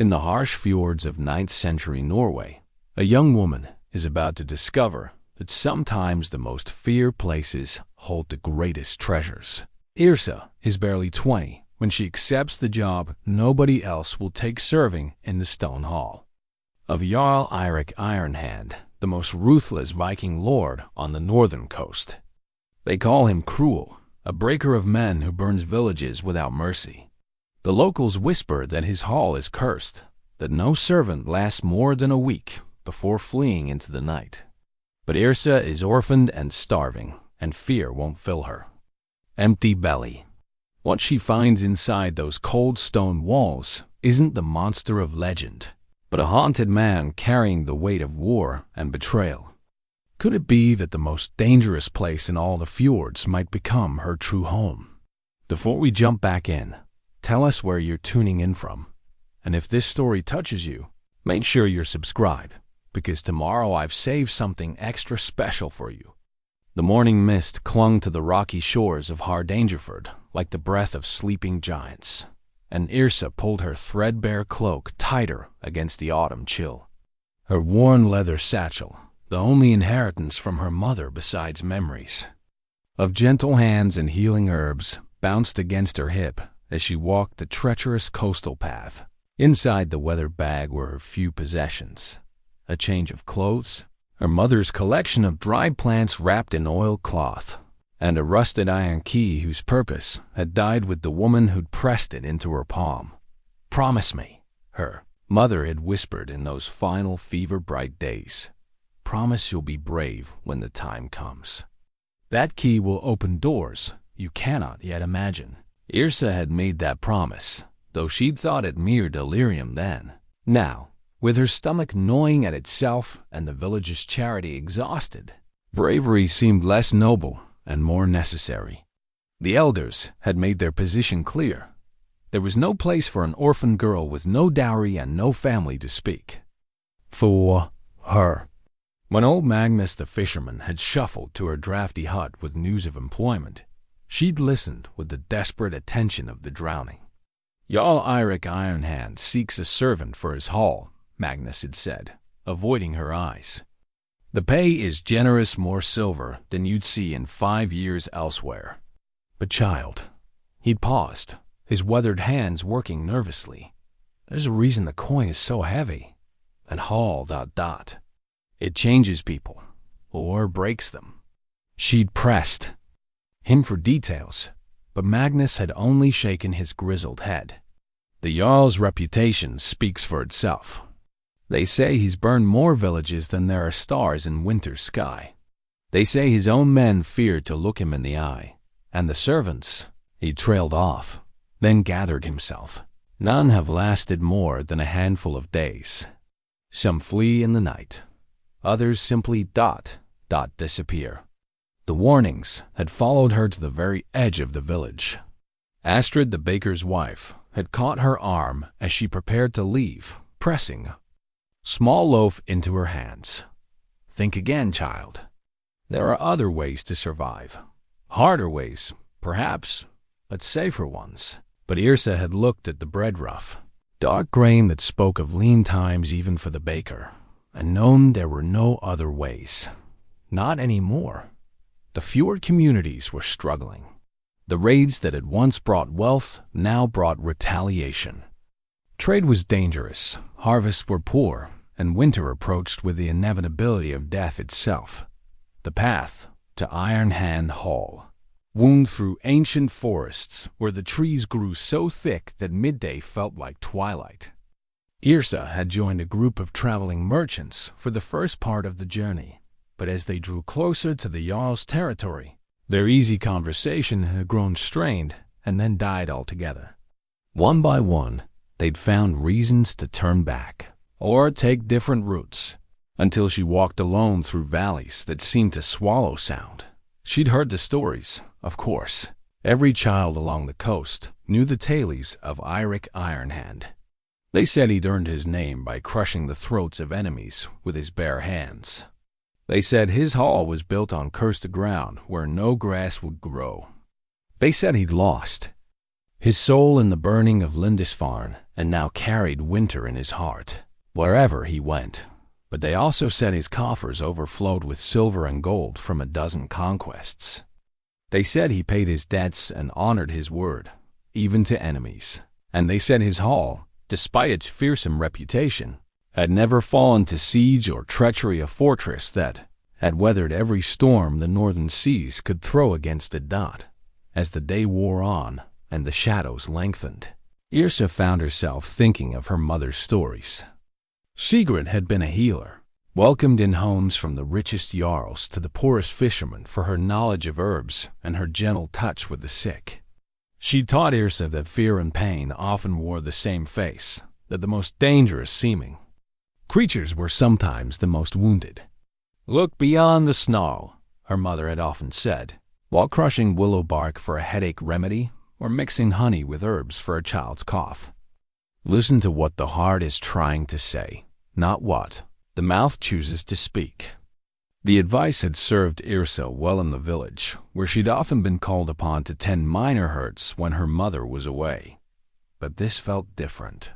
In the harsh fjords of 9th century Norway, a young woman is about to discover that sometimes the most feared places hold the greatest treasures. Yrsa is barely 20 when she accepts the job nobody else will take, serving in the stone hall of Jarl Eirik Ironhand, the most ruthless Viking lord on the northern coast. They call him cruel, a breaker of men who burns villages without mercy. The locals whisper that his hall is cursed, that no servant lasts more than a week before fleeing into the night. But Yrsa is orphaned and starving, and fear won't fill her empty belly. What she finds inside those cold stone walls isn't the monster of legend, but a haunted man carrying the weight of war and betrayal. Could it be that the most dangerous place in all the fjords might become her true home? Before we jump back in, tell us where you're tuning in from. And if this story touches you, make sure you're subscribed, because tomorrow I've saved something extra special for you. The morning mist clung to the rocky shores of Hardangerford like the breath of sleeping giants, and Yrsa pulled her threadbare cloak tighter against the autumn chill. Her worn leather satchel, the only inheritance from her mother besides memories of gentle hands and healing herbs, bounced against her hip as she walked the treacherous coastal path. Inside the weathered bag were her few possessions: a change of clothes, her mother's collection of dried plants wrapped in oilcloth, and a rusted iron key whose purpose had died with the woman who'd pressed it into her palm. "Promise me," her mother had whispered in those final fever-bright days. "Promise you'll be brave when the time comes. That key will open doors you cannot yet imagine." Yrsa had made that promise, though she'd thought it mere delirium then. Now, with her stomach gnawing at itself and the village's charity exhausted, bravery seemed less noble and more necessary. The elders had made their position clear. There was no place for an orphan girl with no dowry and no family to speak for her. When old Magnus the fisherman had shuffled to her drafty hut with news of employment, she'd listened with the desperate attention of the drowning. "Jarl Eirik Ironhand seeks a servant for his hall," Magnus had said, avoiding her eyes. "The pay is generous, more silver than you'd see in 5 years elsewhere." "But child," he'd paused, his weathered hands working nervously. "There's a reason the coin is so heavy. And hall ... It changes people, or breaks them." She'd pressed him for details, but Magnus had only shaken his grizzled head. "The Jarl's reputation speaks for itself. They say he's burned more villages than there are stars in winter's sky. They say his own men feared to look him in the eye, and the servants—" He trailed off, then gathered himself. "None have lasted more than a handful of days. Some flee in the night. Others simply disappear." The warnings had followed her to the very edge of the village. Astrid, the baker's wife, had caught her arm as she prepared to leave, pressing a small loaf into her hands. "Think again, child. There are other ways to survive. Harder ways, perhaps, but safer ones." But Yrsa had looked at the bread rough, dark grain that spoke of lean times even for the baker, and known there were no other ways. Not anymore. The fjord communities were struggling. The raids that had once brought wealth now brought retaliation. Trade was dangerous, harvests were poor, and winter approached with the inevitability of death itself. The path to Ironhand Hall wound through ancient forests where the trees grew so thick that midday felt like twilight. Yrsa had joined a group of traveling merchants for the first part of the journey, but as they drew closer to the Jarl's territory, their easy conversation had grown strained and then died altogether. One by one, they'd found reasons to turn back or take different routes, until she walked alone through valleys that seemed to swallow sound. She'd heard the stories, of course. Every child along the coast knew the tales of Eirik Ironhand. They said he'd earned his name by crushing the throats of enemies with his bare hands. They said his hall was built on cursed ground where no grass would grow. They said he'd lost his soul in the burning of Lindisfarne, and now carried winter in his heart, wherever he went. But they also said his coffers overflowed with silver and gold from a dozen conquests. They said he paid his debts and honored his word, even to enemies. And they said his hall, despite its fearsome reputation, had never fallen to siege or treachery, a fortress that had weathered every storm the northern seas could throw against it. As the day wore on and the shadows lengthened, Yrsa found herself thinking of her mother's stories. Sigrid had been a healer, welcomed in homes from the richest jarls to the poorest fishermen for her knowledge of herbs and her gentle touch with the sick. She taught Yrsa that fear and pain often wore the same face, that the most dangerous seeming creatures were sometimes the most wounded. "Look beyond the snarl," her mother had often said, while crushing willow bark for a headache remedy or mixing honey with herbs for a child's cough. Listen to what the heart is trying to say, not what the mouth chooses to speak. The advice had served Yrsa well in the village, where she'd often been called upon to tend minor hurts when her mother was away. But this felt different.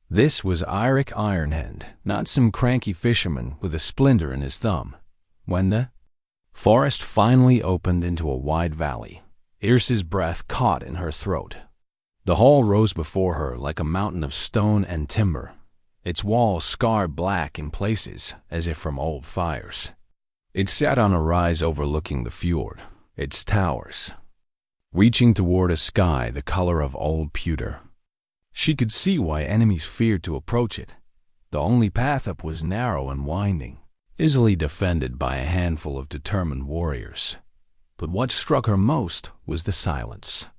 This was Eirik Ironhand, not some cranky fisherman with a splinter in his thumb. When the forest finally opened into a wide valley, Yrsa's breath caught in her throat. The hall rose before her like a mountain of stone and timber, its walls scarred black in places as if from old fires. It sat on a rise overlooking the fjord, its towers reaching toward a sky the color of old pewter. She could see why enemies feared to approach it. The only path up was narrow and winding, easily defended by a handful of determined warriors. But what struck her most was the silence.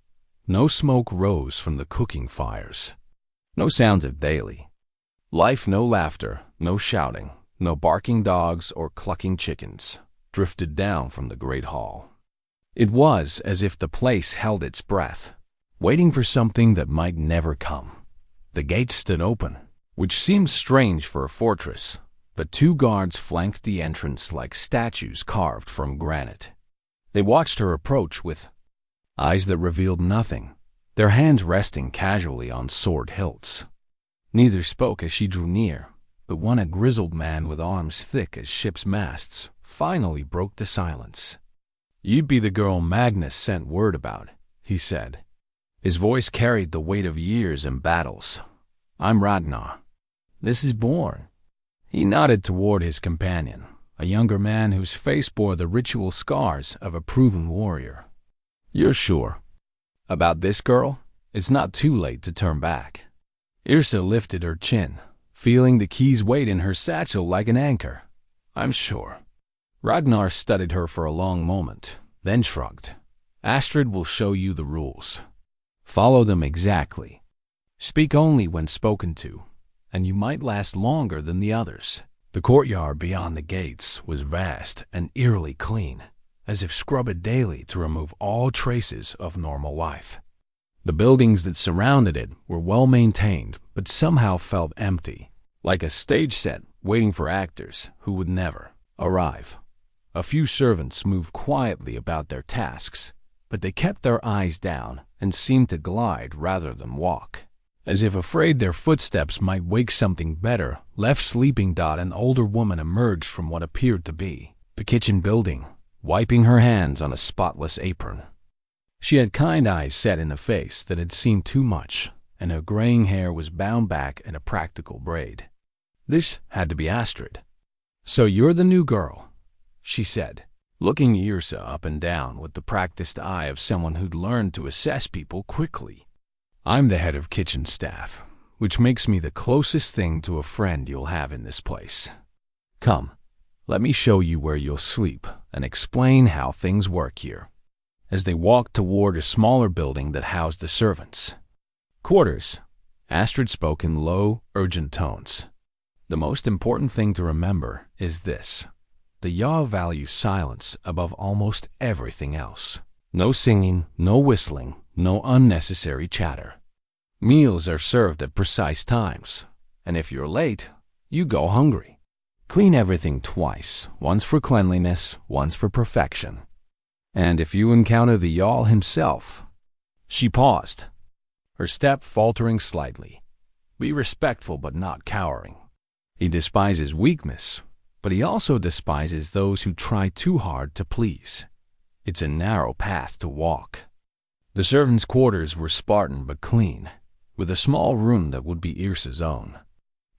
No smoke rose from the cooking fires. No sounds of daily life, no laughter, no shouting, no barking dogs or clucking chickens drifted down from the great hall. It was as if the place held its breath, waiting for something that might never come. The gates stood open, which seemed strange for a fortress, but two guards flanked the entrance like statues carved from granite. They watched her approach with eyes that revealed nothing, their hands resting casually on sword hilts. Neither spoke as she drew near, but one, a grizzled man with arms thick as ship's masts, finally broke the silence. "You'd be the girl Magnus sent word about," he said. His voice carried the weight of years and battles. "I'm Ragnar. This is Born." He nodded toward his companion, a younger man whose face bore the ritual scars of a proven warrior. "You're sure about this girl? It's not too late to turn back." Yrsa lifted her chin, feeling the key's weight in her satchel like an anchor. "I'm sure." Ragnar studied her for a long moment, then shrugged. "Astrid will show you the rules. Follow them exactly. Speak only when spoken to, and you might last longer than the others." The courtyard beyond the gates was vast and eerily clean, as if scrubbed daily to remove all traces of normal life. The buildings that surrounded it were well maintained, but somehow felt empty, like a stage set waiting for actors who would never arrive. A few servants moved quietly about their tasks, but they kept their eyes down and seemed to glide rather than walk, as if afraid their footsteps might wake something better. Left sleeping, an older woman emerged from what appeared to be the kitchen building, wiping her hands on a spotless apron. She had kind eyes set in a face that had seen too much, and her graying hair was bound back in a practical braid. This had to be Astrid. "So you're the new girl," she said, looking Yrsa up and down with the practiced eye of someone who'd learned to assess people quickly. "I'm the head of kitchen staff, which makes me the closest thing to a friend you'll have in this place. Come, let me show you where you'll sleep and explain how things work here." As they walked toward a smaller building that housed the servants' quarters, Astrid spoke in low, urgent tones. "The most important thing to remember is this. The Jarl value silence above almost everything else. No singing, no whistling, no unnecessary chatter. Meals are served at precise times, and if you're late, you go hungry. Clean everything twice, once for cleanliness, once for perfection. And if you encounter the Jarl himself—" She paused, her step faltering slightly. Be respectful but not cowering. He despises weakness, but he also despises those who try too hard to please. It's a narrow path to walk. The servants' quarters were Spartan but clean, with a small room that would be Yrsa's own.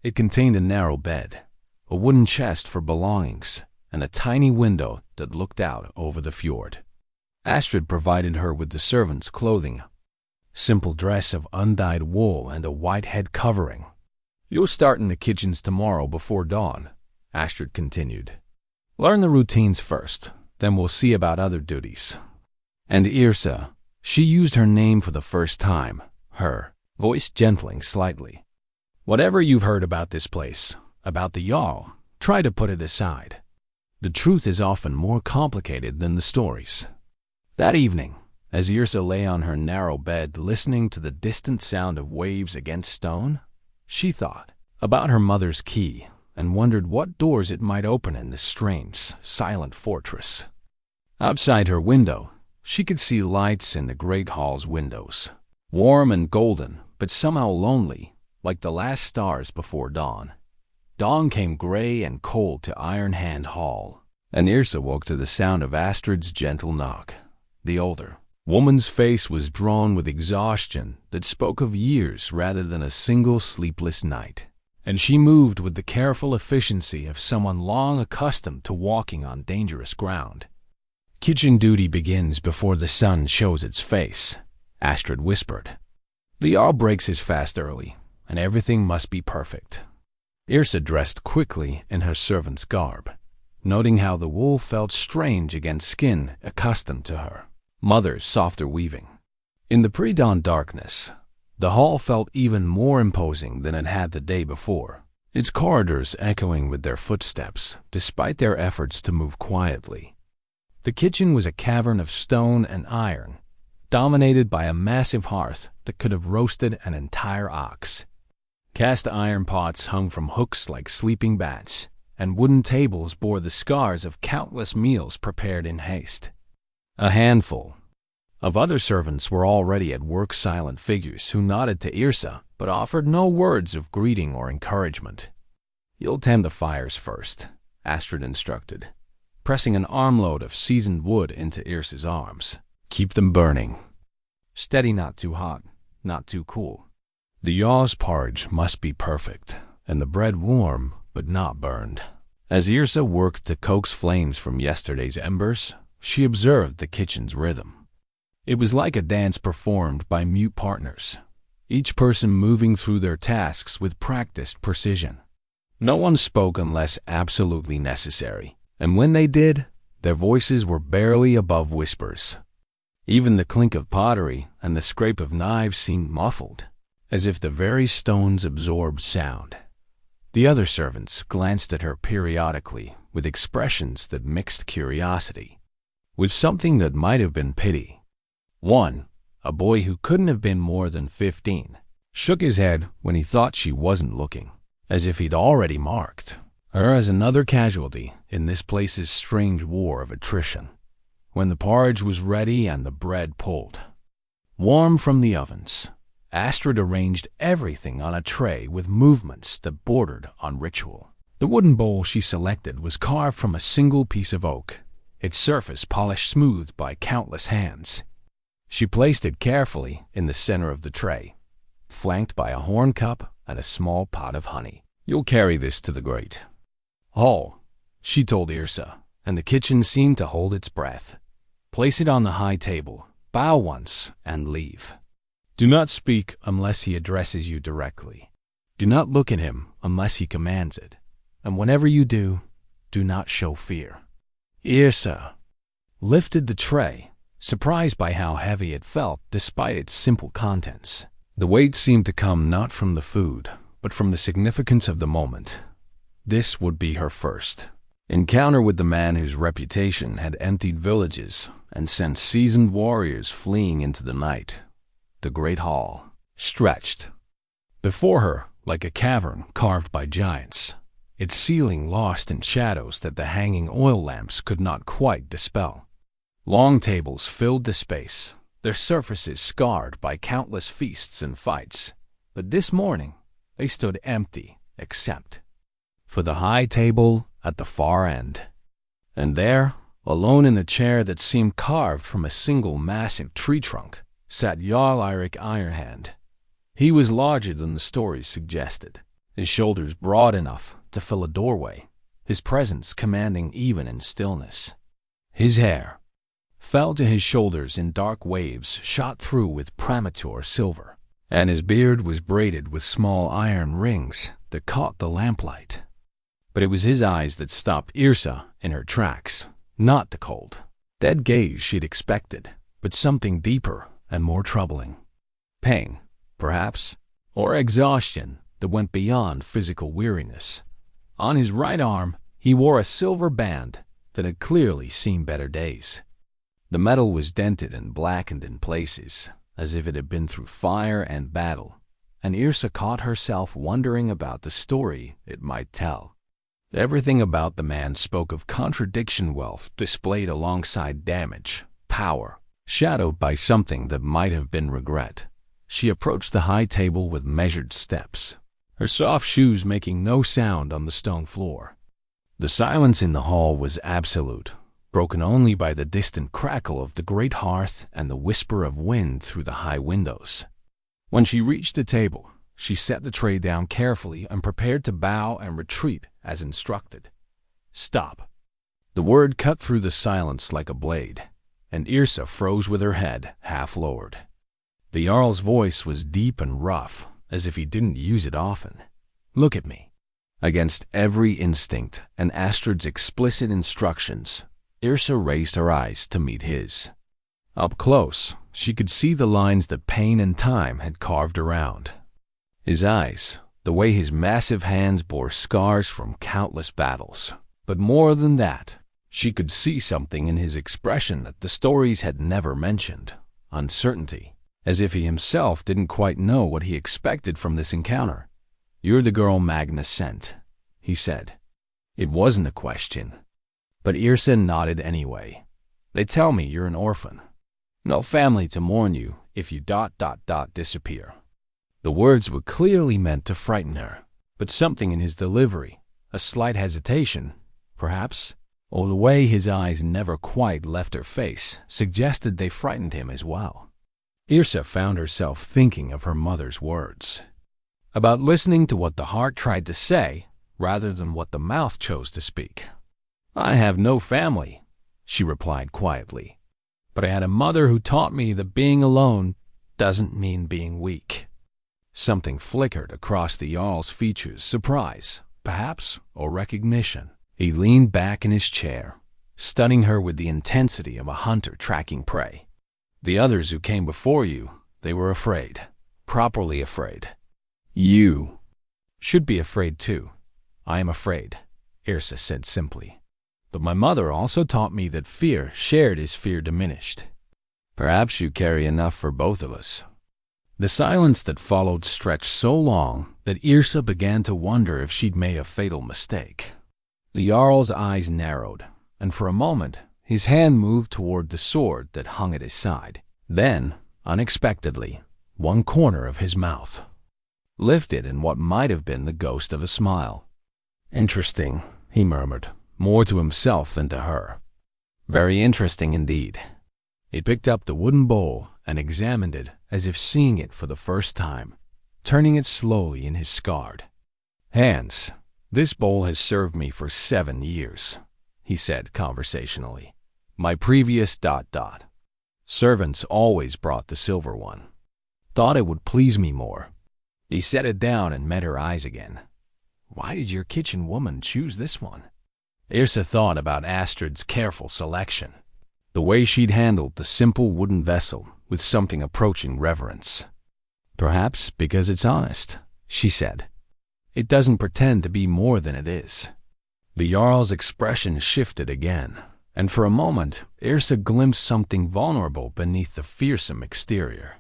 It contained a narrow bed, a wooden chest for belongings, and a tiny window that looked out over the fjord. Astrid provided her with the servants' clothing, simple dress of undyed wool and a white head covering. You'll start in the kitchens tomorrow before dawn, Astrid continued. Learn the routines first, then we'll see about other duties. And Yrsa, she used her name for the first time, her voice gentling slightly. Whatever you've heard about this place, about the Jarl, try to put it aside. The truth is often more complicated than the stories. That evening, as Yrsa lay on her narrow bed listening to the distant sound of waves against stone, she thought about her mother's key and wondered what doors it might open in this strange, silent fortress. Outside her window, she could see lights in the great hall's windows, warm and golden, but somehow lonely, like the last stars before dawn. Dawn came gray and cold to Ironhand Hall, and Yrsa woke to the sound of Astrid's gentle knock. The older woman's face was drawn with exhaustion that spoke of years rather than a single sleepless night, and she moved with the careful efficiency of someone long accustomed to walking on dangerous ground. Kitchen duty begins before the sun shows its face, Astrid whispered. The Jarl breaks his fast early, and everything must be perfect. Yrsa dressed quickly in her servant's garb, noting how the wool felt strange against skin accustomed to her mother's softer weaving. In the pre-dawn darkness, the hall felt even more imposing than it had the day before, its corridors echoing with their footsteps, despite their efforts to move quietly. The kitchen was a cavern of stone and iron, dominated by a massive hearth that could have roasted an entire ox. Cast iron pots hung from hooks like sleeping bats, and wooden tables bore the scars of countless meals prepared in haste. A handful of other servants were already at work, silent figures who nodded to Yrsa but offered no words of greeting or encouragement. You'll tend the fires first, Astrid instructed, pressing an armload of seasoned wood into Yrsa's arms. Keep them burning. Steady, not too hot, not too cool. The Jarl's porridge must be perfect, and the bread warm but not burned. As Yrsa worked to coax flames from yesterday's embers, she observed the kitchen's rhythm. It was like a dance performed by mute partners, each person moving through their tasks with practiced precision. No one spoke unless absolutely necessary, and when they did, their voices were barely above whispers. Even the clink of pottery and the scrape of knives seemed muffled, as if the very stones absorbed sound. The other servants glanced at her periodically with expressions that mixed curiosity with something that might have been pity. One, a boy who couldn't have been more than 15, shook his head when he thought she wasn't looking, as if he'd already marked her as another casualty in this place's strange war of attrition. When the porridge was ready and the bread pulled, warm from the ovens, Astrid arranged everything on a tray with movements that bordered on ritual. The wooden bowl she selected was carved from a single piece of oak, its surface polished smooth by countless hands. She placed it carefully in the center of the tray, flanked by a horn cup and a small pot of honey. You'll carry this to the great hall, she told Yrsa, and the kitchen seemed to hold its breath. Place it on the high table, bow once, and leave. Do not speak unless he addresses you directly. Do not look at him unless he commands it. And whenever you do, do not show fear. Yrsa lifted the tray, surprised by how heavy it felt despite its simple contents. The weight seemed to come not from the food, but from the significance of the moment. This would be her first encounter with the man whose reputation had emptied villages and sent seasoned warriors fleeing into the night. The great hall stretched before her like a cavern carved by giants, its ceiling lost in shadows that the hanging oil lamps could not quite dispel. Long tables filled the space, their surfaces scarred by countless feasts and fights. But this morning, they stood empty, except for the high table at the far end. And there, alone in a chair that seemed carved from a single massive tree trunk, sat Jarl Eirik Ironhand. He was larger than the stories suggested, his shoulders broad enough to fill a doorway, his presence commanding even in stillness. His hair fell to his shoulders in dark waves shot through with premature silver, and his beard was braided with small iron rings that caught the lamplight. But it was his eyes that stopped Yrsa in her tracks, not the cold, dead gaze she'd expected, but something deeper and more troubling. Pain, perhaps, or exhaustion that went beyond physical weariness. On his right arm, he wore a silver band that had clearly seen better days. The metal was dented and blackened in places, as if it had been through fire and battle, and Yrsa caught herself wondering about the story it might tell. Everything about the man spoke of contradiction, wealth displayed alongside damage, power, shadowed by something that might have been regret. She approached the high table with measured steps, her soft shoes making no sound on the stone floor. The silence in the hall was absolute, broken only by the distant crackle of the great hearth and the whisper of wind through the high windows. When she reached the table, she set the tray down carefully and prepared to bow and retreat as instructed. Stop. The word cut through the silence like a blade, and Yrsa froze with her head half lowered. The Jarl's voice was deep and rough, as if he didn't use it often. Look at me. Against every instinct and Astrid's explicit instructions, Yrsa raised her eyes to meet his. Up close, she could see the lines that pain and time had carved around. His eyes, the way his massive hands bore scars from countless battles. But more than that, she could see something in his expression that the stories had never mentioned. Uncertainty, as if he himself didn't quite know what he expected from this encounter. You're the girl Magnus sent, he said. It wasn't a question. But Yrsa nodded anyway. They tell me you're an orphan. No family to mourn you if you ... disappear. The words were clearly meant to frighten her, but something in his delivery, a slight hesitation, perhaps, or the way his eyes never quite left her face, suggested they frightened him as well. Yrsa found herself thinking of her mother's words, about listening to what the heart tried to say rather than what the mouth chose to speak. I have no family, she replied quietly, but I had a mother who taught me that being alone doesn't mean being weak. Something flickered across the Jarl's features, surprise, perhaps, or recognition. He leaned back in his chair, studying her with the intensity of a hunter tracking prey. The others who came before you, they were afraid, properly afraid. You should be afraid too. I am afraid, Yrsa said simply. But my mother also taught me that fear shared is fear diminished. Perhaps you carry enough for both of us. The silence that followed stretched so long that Yrsa began to wonder if she'd made a fatal mistake. The Jarl's eyes narrowed, and for a moment his hand moved toward the sword that hung at his side. Then, unexpectedly, one corner of his mouth lifted in what might have been the ghost of a smile. Interesting, he murmured, more to himself than to her. Very interesting indeed. He picked up the wooden bowl and examined it as if seeing it for the first time, turning it slowly in his scarred hands. This bowl has served me for 7 years, he said conversationally. My previous ... servants always brought the silver one. Thought it would please me more. He set it down and met her eyes again. Why did your kitchen woman choose this one? Yrsa thought about Astrid's careful selection, the way she'd handled the simple wooden vessel with something approaching reverence. Perhaps because it's honest, she said. It doesn't pretend to be more than it is. The Jarl's expression shifted again, and for a moment Yrsa glimpsed something vulnerable beneath the fearsome exterior.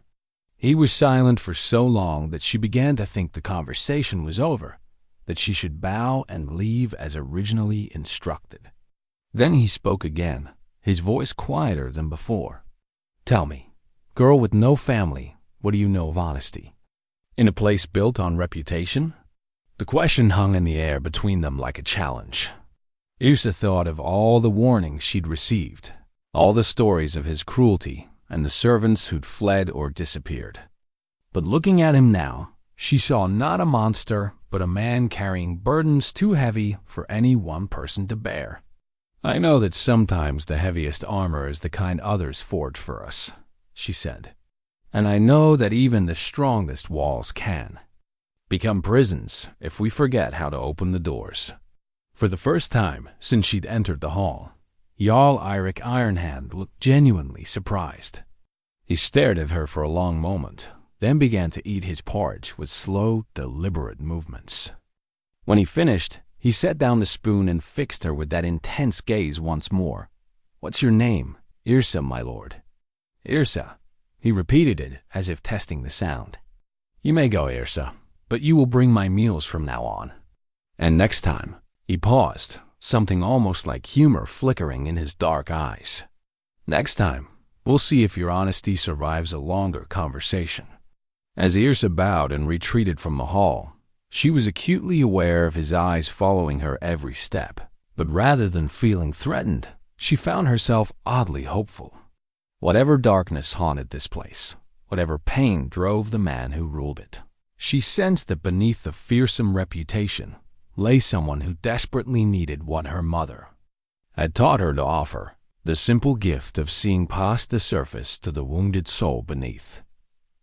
He was silent for so long that she began to think the conversation was over, that she should bow and leave as originally instructed. Then he spoke again, his voice quieter than before. Tell me, Girl with no family, what do you know of honesty? In a place built on reputation? The question hung in the air between them like a challenge. Yrsa thought of all the warnings she'd received, all the stories of his cruelty, and the servants who'd fled or disappeared. But looking at him now, she saw not a monster, but a man carrying burdens too heavy for any one person to bear. I know that sometimes the heaviest armor is the kind others forge for us, she said. And I know that even the strongest walls can become prisons if we forget how to open the doors. For the first time since she'd entered the hall, Jarl Eirik Ironhand looked genuinely surprised. He stared at her for a long moment, then began to eat his porridge with slow, deliberate movements. When he finished, he set down the spoon and fixed her with that intense gaze once more. "What's your name?" "Yrsa, my lord." "Yrsa." He repeated it as if testing the sound. "You may go, Yrsa, but you will bring my meals from now on. And next time," he paused, something almost like humor flickering in his dark eyes. "Next time, we'll see if your honesty survives a longer conversation." As Yrsa bowed and retreated from the hall, she was acutely aware of his eyes following her every step. But rather than feeling threatened, she found herself oddly hopeful. Whatever darkness haunted this place, whatever pain drove the man who ruled it, she sensed that beneath the fearsome reputation lay someone who desperately needed what her mother had taught her to offer, the simple gift of seeing past the surface to the wounded soul beneath.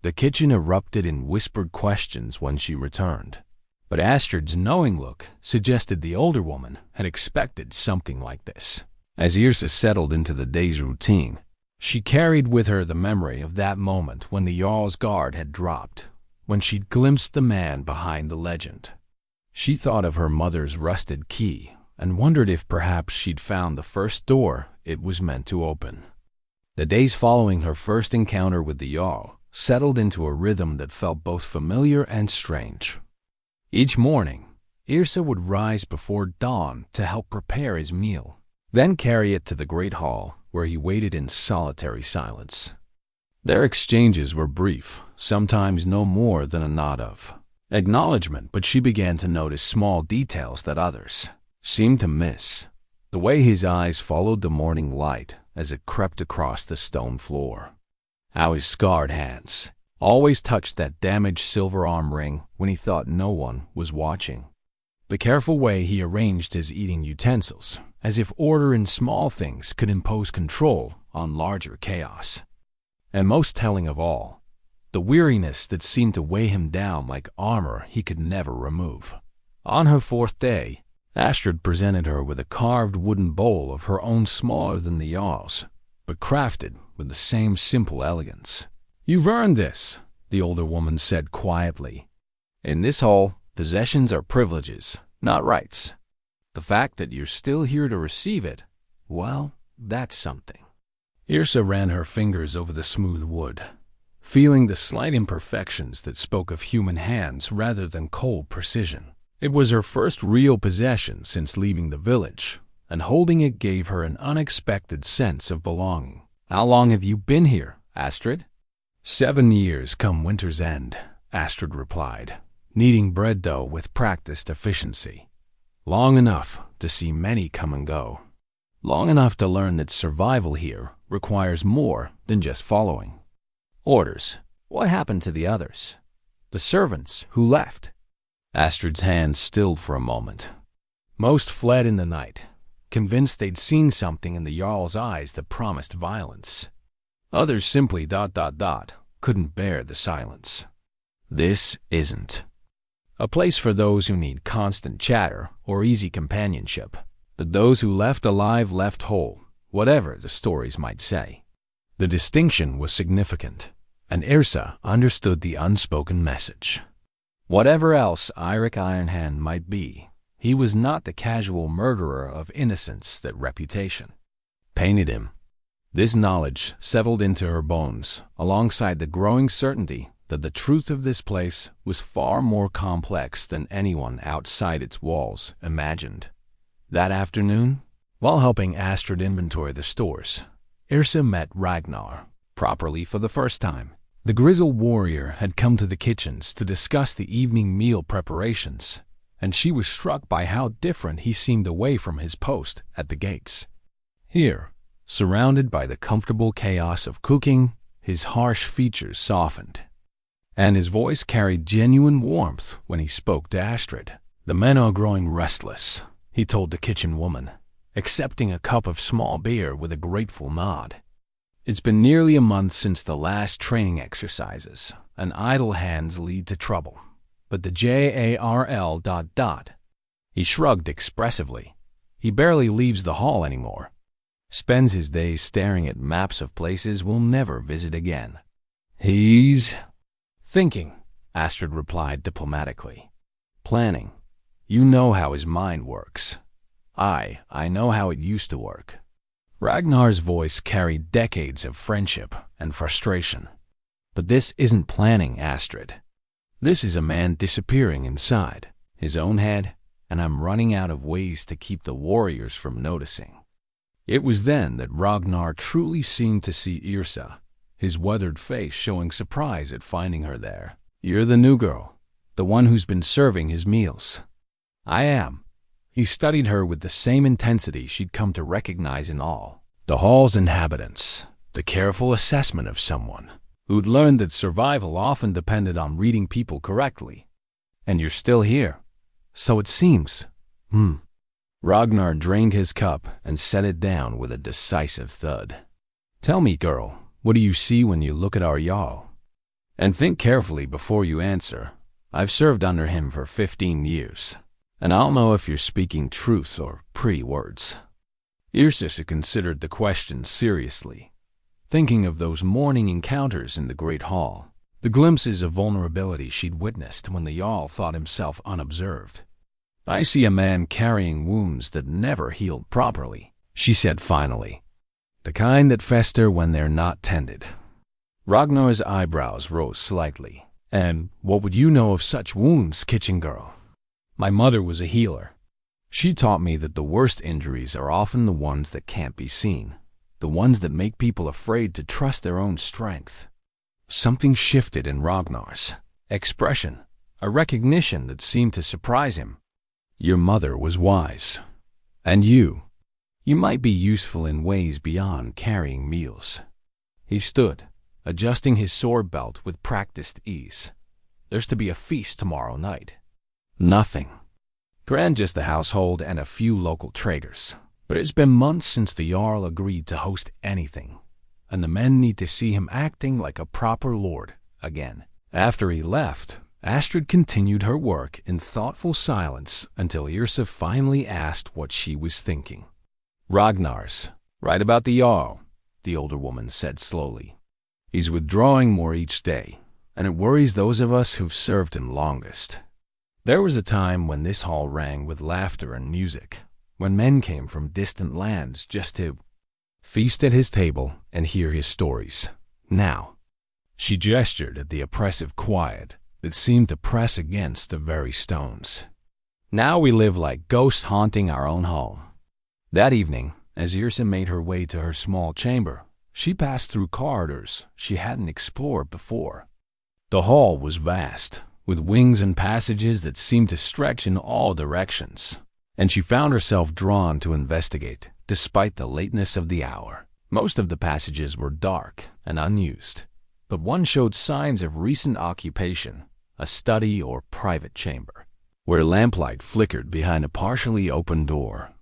The kitchen erupted in whispered questions when she returned, but Astrid's knowing look suggested the older woman had expected something like this. As Yrsa settled into the day's routine, she carried with her the memory of that moment when the Jarl's guard had dropped, when she'd glimpsed the man behind the legend. She thought of her mother's rusted key and wondered if perhaps she'd found the first door it was meant to open. The days following her first encounter with the Jarl settled into a rhythm that felt both familiar and strange. Each morning, Yrsa would rise before dawn to help prepare his meal, then carry it to the great hall where he waited in solitary silence. Their exchanges were brief, sometimes no more than a nod of acknowledgement, but she began to notice small details that others seemed to miss. The way his eyes followed the morning light as it crept across the stone floor. How his scarred hands always touched that damaged silver arm ring when he thought no one was watching. The careful way he arranged his eating utensils, as if order in small things could impose control on larger chaos. And most telling of all, the weariness that seemed to weigh him down like armor he could never remove. On her fourth day, Astrid presented her with a carved wooden bowl of her own, smaller than the Jarl's, but crafted with the same simple elegance. "You've earned this," the older woman said quietly. "In this hall, possessions are privileges, not rights. The fact that you're still here to receive it, well, that's something." Yrsa ran her fingers over the smooth wood, feeling the slight imperfections that spoke of human hands rather than cold precision. It was her first real possession since leaving the village, and holding it gave her an unexpected sense of belonging. "How long have you been here, Astrid?" 7 years come winter's end, Astrid replied, kneading bread dough with practiced efficiency. "Long enough to see many come and go. Long enough to learn that survival here requires more than just following orders." "What happened to the others? The servants who left?" Astrid's hand stilled for a moment. "Most fled in the night, convinced they'd seen something in the Jarl's eyes that promised violence. Others simply ... couldn't bear the silence. This isn't a place for those who need constant chatter or easy companionship, but those who left alive left whole, whatever the stories might say." The distinction was significant, and Yrsa understood the unspoken message. Whatever else Eirik Ironhand might be, he was not the casual murderer of innocence that reputation painted him. This knowledge settled into her bones, alongside the growing certainty that the truth of this place was far more complex than anyone outside its walls imagined. That afternoon, while helping Astrid inventory the stores, Yrsa met Ragnar, properly for the first time. The grizzled warrior had come to the kitchens to discuss the evening meal preparations, and she was struck by how different he seemed away from his post at the gates. Here, surrounded by the comfortable chaos of cooking, his harsh features softened, and his voice carried genuine warmth when he spoke to Astrid. "The men are growing restless," he told the kitchen woman, accepting a cup of small beer with a grateful nod. "It's been nearly a month since the last training exercises, and idle hands lead to trouble. But the Jarl ... He shrugged expressively. "He barely leaves the hall anymore. Spends his days staring at maps of places we'll never visit again." "He's thinking," Astrid replied diplomatically. "Planning. You know how his mind works." I know how it used to work." Ragnar's voice carried decades of friendship and frustration. "But this isn't planning, Astrid. This is a man disappearing inside his own head, and I'm running out of ways to keep the warriors from noticing." It was then that Ragnar truly seemed to see Yrsa, his weathered face showing surprise at finding her there. "You're the new girl, the one who's been serving his meals." "I am." He studied her with the same intensity she'd come to recognize in all the hall's inhabitants, the careful assessment of someone who'd learned that survival often depended on reading people correctly. "And you're still here, so it seems." Ragnar drained his cup and set it down with a decisive thud. "Tell me, girl, what do you see when you look at our Jarl? And think carefully before you answer. I've served under him for 15 years. And I'll know if you're speaking truth or pretty words." Yrsa considered the question seriously, thinking of those morning encounters in the great hall, the glimpses of vulnerability she'd witnessed when the Jarl thought himself unobserved. "I see a man carrying wounds that never healed properly," she said finally. "The kind that fester when they're not tended." Ragnar's eyebrows rose slightly. "And what would you know of such wounds, kitchen girl?" "My mother was a healer. She taught me that the worst injuries are often the ones that can't be seen, the ones that make people afraid to trust their own strength." Something shifted in Ragnar's expression, a recognition that seemed to surprise him. "Your mother was wise. And you might be useful in ways beyond carrying meals." He stood, adjusting his sword belt with practiced ease. "There's to be a feast tomorrow night." "Nothing. Grand, just the household and a few local traders. But it's been months since the Jarl agreed to host anything, and the men need to see him acting like a proper lord again." After he left, Astrid continued her work in thoughtful silence until Yrsa finally asked what she was thinking. "Ragnar's right about the Jarl," the older woman said slowly. "He's withdrawing more each day, and it worries those of us who've served him longest." There was a time when this hall rang with laughter and music, when men came from distant lands just to feast at his table and hear his stories. Now, she gestured at the oppressive quiet that seemed to press against the very stones. "Now we live like ghosts haunting our own hall." That evening, as Yrsa made her way to her small chamber, she passed through corridors she hadn't explored before. The hall was vast, with wings and passages that seemed to stretch in all directions, and she found herself drawn to investigate, despite the lateness of the hour. Most of the passages were dark and unused, but one showed signs of recent occupation, a study or private chamber, where lamplight flickered behind a partially open door.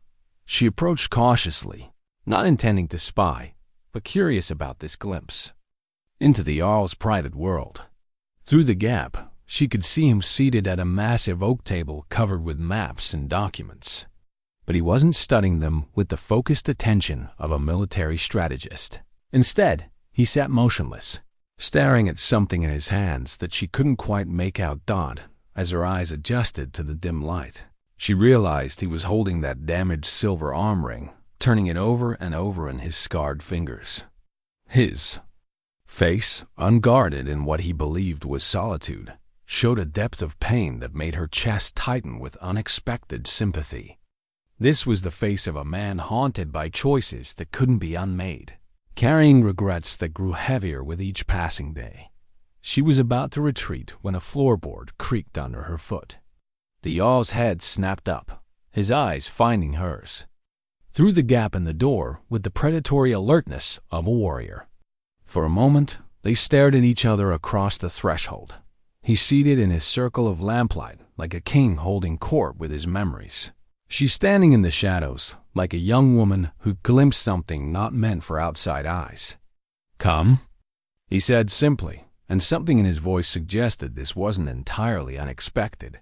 She approached cautiously, not intending to spy, but curious about this glimpse into the Jarl's private world. Through the gap, she could see him seated at a massive oak table covered with maps and documents. But he wasn't studying them with the focused attention of a military strategist. Instead, he sat motionless, staring at something in his hands that she couldn't quite make out as her eyes adjusted to the dim light. She realized he was holding that damaged silver arm ring, turning it over and over in his scarred fingers. His face, unguarded in what he believed was solitude, showed a depth of pain that made her chest tighten with unexpected sympathy. This was the face of a man haunted by choices that couldn't be unmade, carrying regrets that grew heavier with each passing day. She was about to retreat when a floorboard creaked under her foot. The Jarl's head snapped up, his eyes finding hers. Through the gap in the door with the predatory alertness of a warrior. For a moment, they stared at each other across the threshold. He seated in his circle of lamplight like a king holding court with his memories. She standing in the shadows like a young woman who glimpsed something not meant for outside eyes. "Come," he said simply, and something in his voice suggested this wasn't entirely unexpected.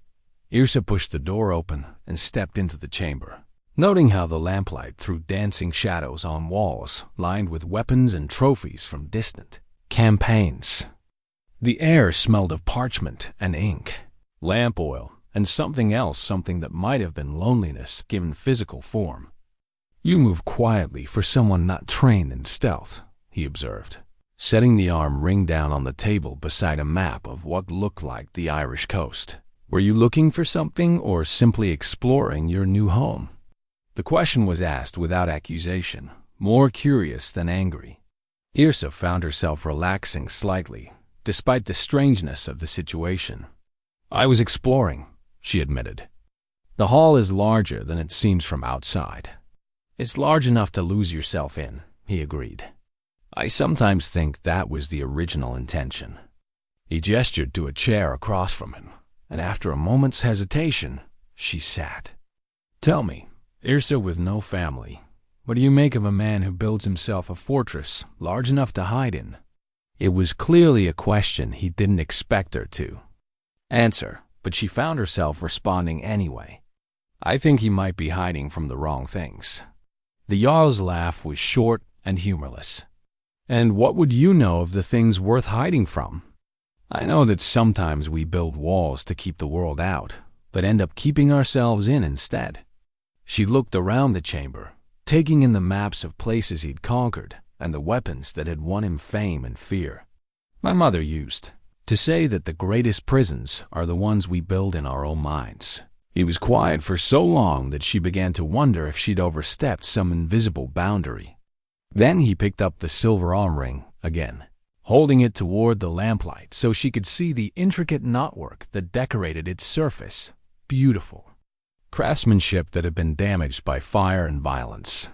Yrsa pushed the door open and stepped into the chamber, noting how the lamplight threw dancing shadows on walls lined with weapons and trophies from distant campaigns. The air smelled of parchment and ink, lamp oil, and something else, something that might have been loneliness given physical form. "You move quietly for someone not trained in stealth," he observed, setting the arm ring down on the table beside a map of what looked like the Irish coast. "Were you looking for something or simply exploring your new home?" The question was asked without accusation, more curious than angry. Yrsa found herself relaxing slightly, despite the strangeness of the situation. "I was exploring," she admitted. "The hall is larger than it seems from outside." "It's large enough to lose yourself in," he agreed. "I sometimes think that was the original intention." He gestured to a chair across from him, and after a moment's hesitation, she sat. "Tell me, Yrsa with no family, what do you make of a man who builds himself a fortress large enough to hide in?" It was clearly a question he didn't expect her to answer, but she found herself responding anyway. "I think he might be hiding from the wrong things." The Jarl's laugh was short and humorless. "And what would you know of the things worth hiding from?" "I know that sometimes we build walls to keep the world out, but end up keeping ourselves in instead." She looked around the chamber, taking in the maps of places he'd conquered and the weapons that had won him fame and fear. "My mother used to say that the greatest prisons are the ones we build in our own minds." He was quiet for so long that she began to wonder if she'd overstepped some invisible boundary. Then he picked up the silver arm ring again, holding it toward the lamplight so she could see the intricate knotwork that decorated its surface. Beautiful craftsmanship that had been damaged by fire and violence.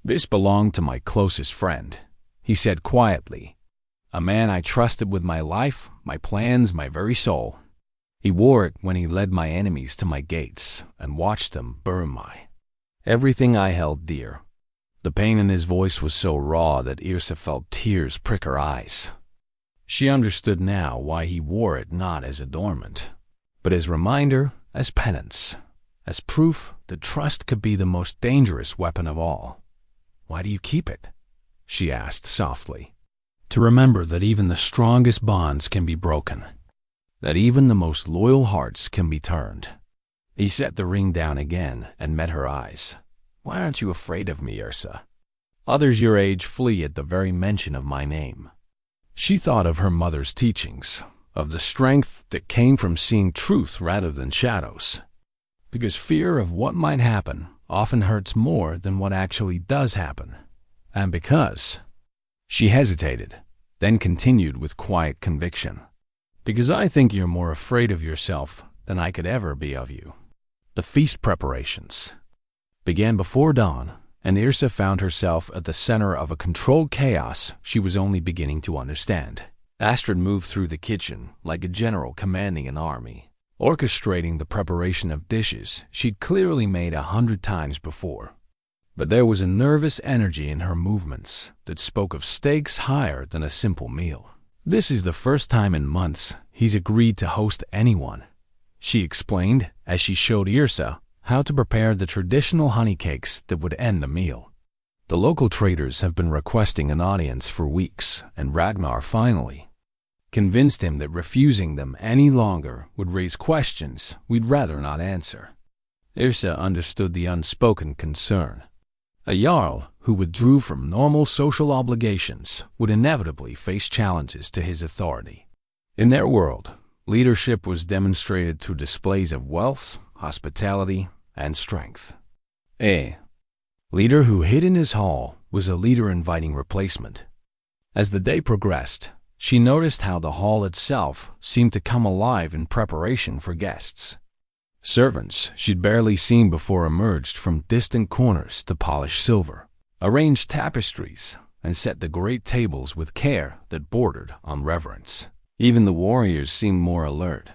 "This belonged to my closest friend," he said quietly. "A man I trusted with my life, my plans, my very soul. He wore it when he led my enemies to my gates and watched them burn my everything I held dear." The pain in his voice was so raw that Yrsa felt tears prick her eyes. She understood now why he wore it not as adornment, but as reminder, as penance, as proof that trust could be the most dangerous weapon of all. "Why do you keep it?" she asked softly. "To remember that even the strongest bonds can be broken, that even the most loyal hearts can be turned." He set the ring down again and met her eyes. "Why aren't you afraid of me, Yrsa? Others your age flee at the very mention of my name." She thought of her mother's teachings, of the strength that came from seeing truth rather than shadows. Because fear of what might happen often hurts more than what actually does happen. And because... She hesitated, then continued with quiet conviction. "Because I think you're more afraid of yourself than I could ever be of you." The feast preparations began before dawn, and Yrsa found herself at the center of a controlled chaos she was only beginning to understand. Astrid moved through the kitchen like a general commanding an army, orchestrating the preparation of dishes she'd clearly made 100 times before. But there was a nervous energy in her movements that spoke of stakes higher than a simple meal. "This is the first time in months he's agreed to host anyone," she explained as she showed Yrsa how to prepare the traditional honey cakes that would end the meal. "The local traders have been requesting an audience for weeks, and Ragnar finally convinced him that refusing them any longer would raise questions we'd rather not answer." Yrsa understood the unspoken concern. A Jarl who withdrew from normal social obligations would inevitably face challenges to his authority. In their world, leadership was demonstrated through displays of wealth, hospitality, and strength. A leader who hid in his hall was a leader-inviting replacement. As the day progressed, she noticed how the hall itself seemed to come alive in preparation for guests. Servants she'd barely seen before emerged from distant corners to polish silver, arrange tapestries, and set the great tables with care that bordered on reverence. Even the warriors seemed more alert,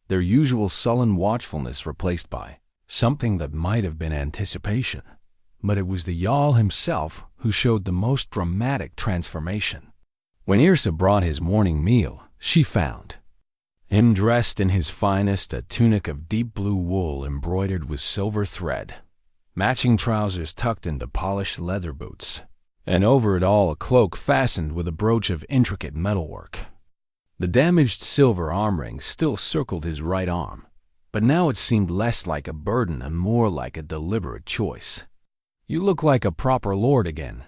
their usual sullen watchfulness replaced by something that might have been anticipation. But it was the Jarl himself who showed the most dramatic transformation. When Yrsa brought his morning meal, she found him dressed in his finest, a tunic of deep blue wool embroidered with silver thread, matching trousers tucked into polished leather boots, and over it all a cloak fastened with a brooch of intricate metalwork. The damaged silver arm ring still circled his right arm, but now it seemed less like a burden and more like a deliberate choice. "You look like a proper lord again,"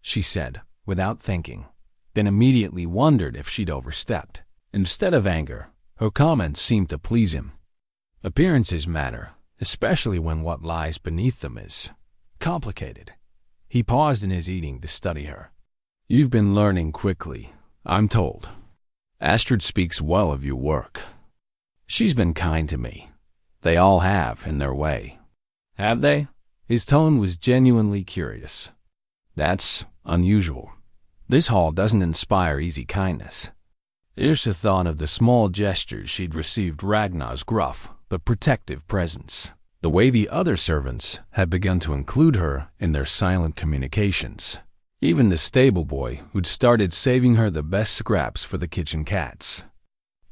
she said, without thinking, then immediately wondered if she'd overstepped. Instead of anger, her comments seemed to please him. Appearances matter, especially when what lies beneath them is complicated. He paused in his eating to study her. "You've been learning quickly, I'm told. Astrid speaks well of your work. She's been kind to me. They all have, in their way." "Have they?" His tone was genuinely curious. "That's unusual. This hall doesn't inspire easy kindness." Yrsa thought of the small gestures she'd received Ragnar's gruff but protective presence, the way the other servants had begun to include her in their silent communications. Even the stable boy who'd started saving her the best scraps for the kitchen cats.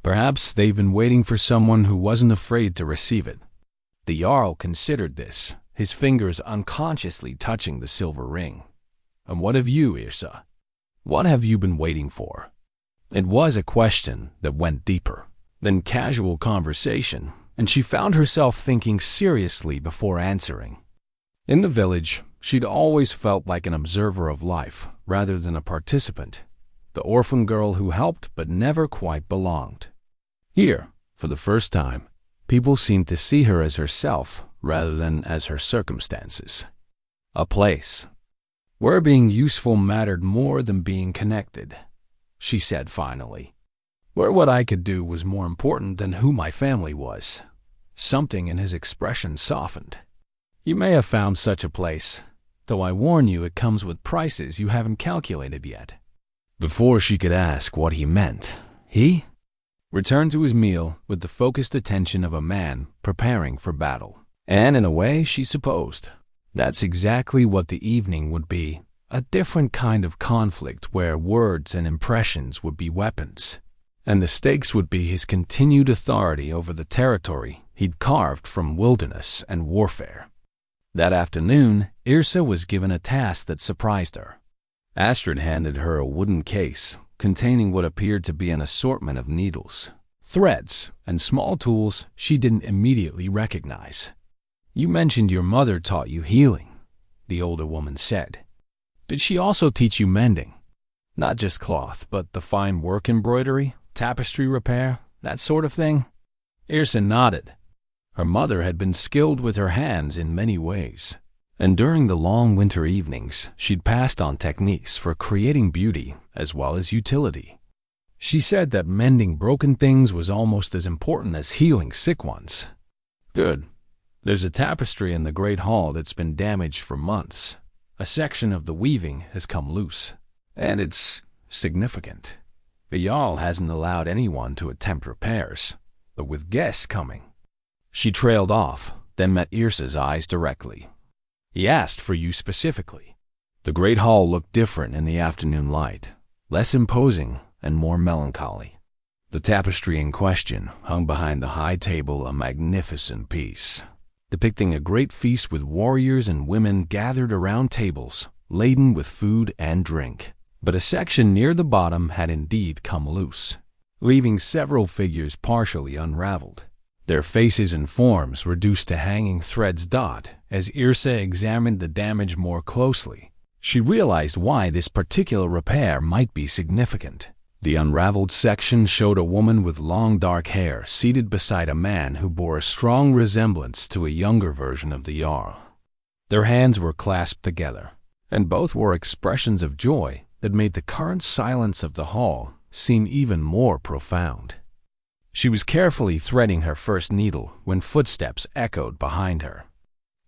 Perhaps they've been waiting for someone who wasn't afraid to receive it. The Jarl considered this, his fingers unconsciously touching the silver ring. "And what of you, Yrsa? What have you been waiting for?" It was a question that went deeper than casual conversation, and she found herself thinking seriously before answering. In the village, she'd always felt like an observer of life rather than a participant, the orphan girl who helped but never quite belonged. Here, for the first time, people seemed to see her as herself rather than as her circumstances. A place where being useful mattered more than being connected, she said finally. Where what I could do was more important than who my family was. Something in his expression softened. "You may have found such a place, though I warn you it comes with prices you haven't calculated yet." Before she could ask what he meant, he returned to his meal with the focused attention of a man preparing for battle. And in a way, she supposed, that's exactly what the evening would be, a different kind of conflict where words and impressions would be weapons, and the stakes would be his continued authority over the territory he'd carved from wilderness and warfare. That afternoon, Yrsa was given a task that surprised her. Astrid handed her a wooden case containing what appeared to be an assortment of needles, threads, and small tools she didn't immediately recognize. "You mentioned your mother taught you healing," the older woman said. "Did she also teach you mending? Not just cloth, but the fine work embroidery, tapestry repair, that sort of thing?" Yrsa nodded. Her mother had been skilled with her hands in many ways, and during the long winter evenings, she'd passed on techniques for creating beauty as well as utility. She said that mending broken things was almost as important as healing sick ones. "Good. There's a tapestry in the Great Hall that's been damaged for months. A section of the weaving has come loose, and it's significant. The Jarl hasn't allowed anyone to attempt repairs, but with guests coming." She trailed off, then met Yrsa's eyes directly. "He asked for you specifically." The Great Hall looked different in the afternoon light, less imposing and more melancholy. The tapestry in question hung behind the high table, a magnificent piece, depicting a great feast with warriors and women gathered around tables, laden with food and drink. But a section near the bottom had indeed come loose, leaving several figures partially unraveled, their faces and forms reduced to hanging threads. As Yrsa examined the damage more closely, she realized why this particular repair might be significant. The unraveled section showed a woman with long dark hair seated beside a man who bore a strong resemblance to a younger version of the Jarl. Their hands were clasped together, and both were expressions of joy that made the current silence of the hall seem even more profound. She was carefully threading her first needle when footsteps echoed behind her.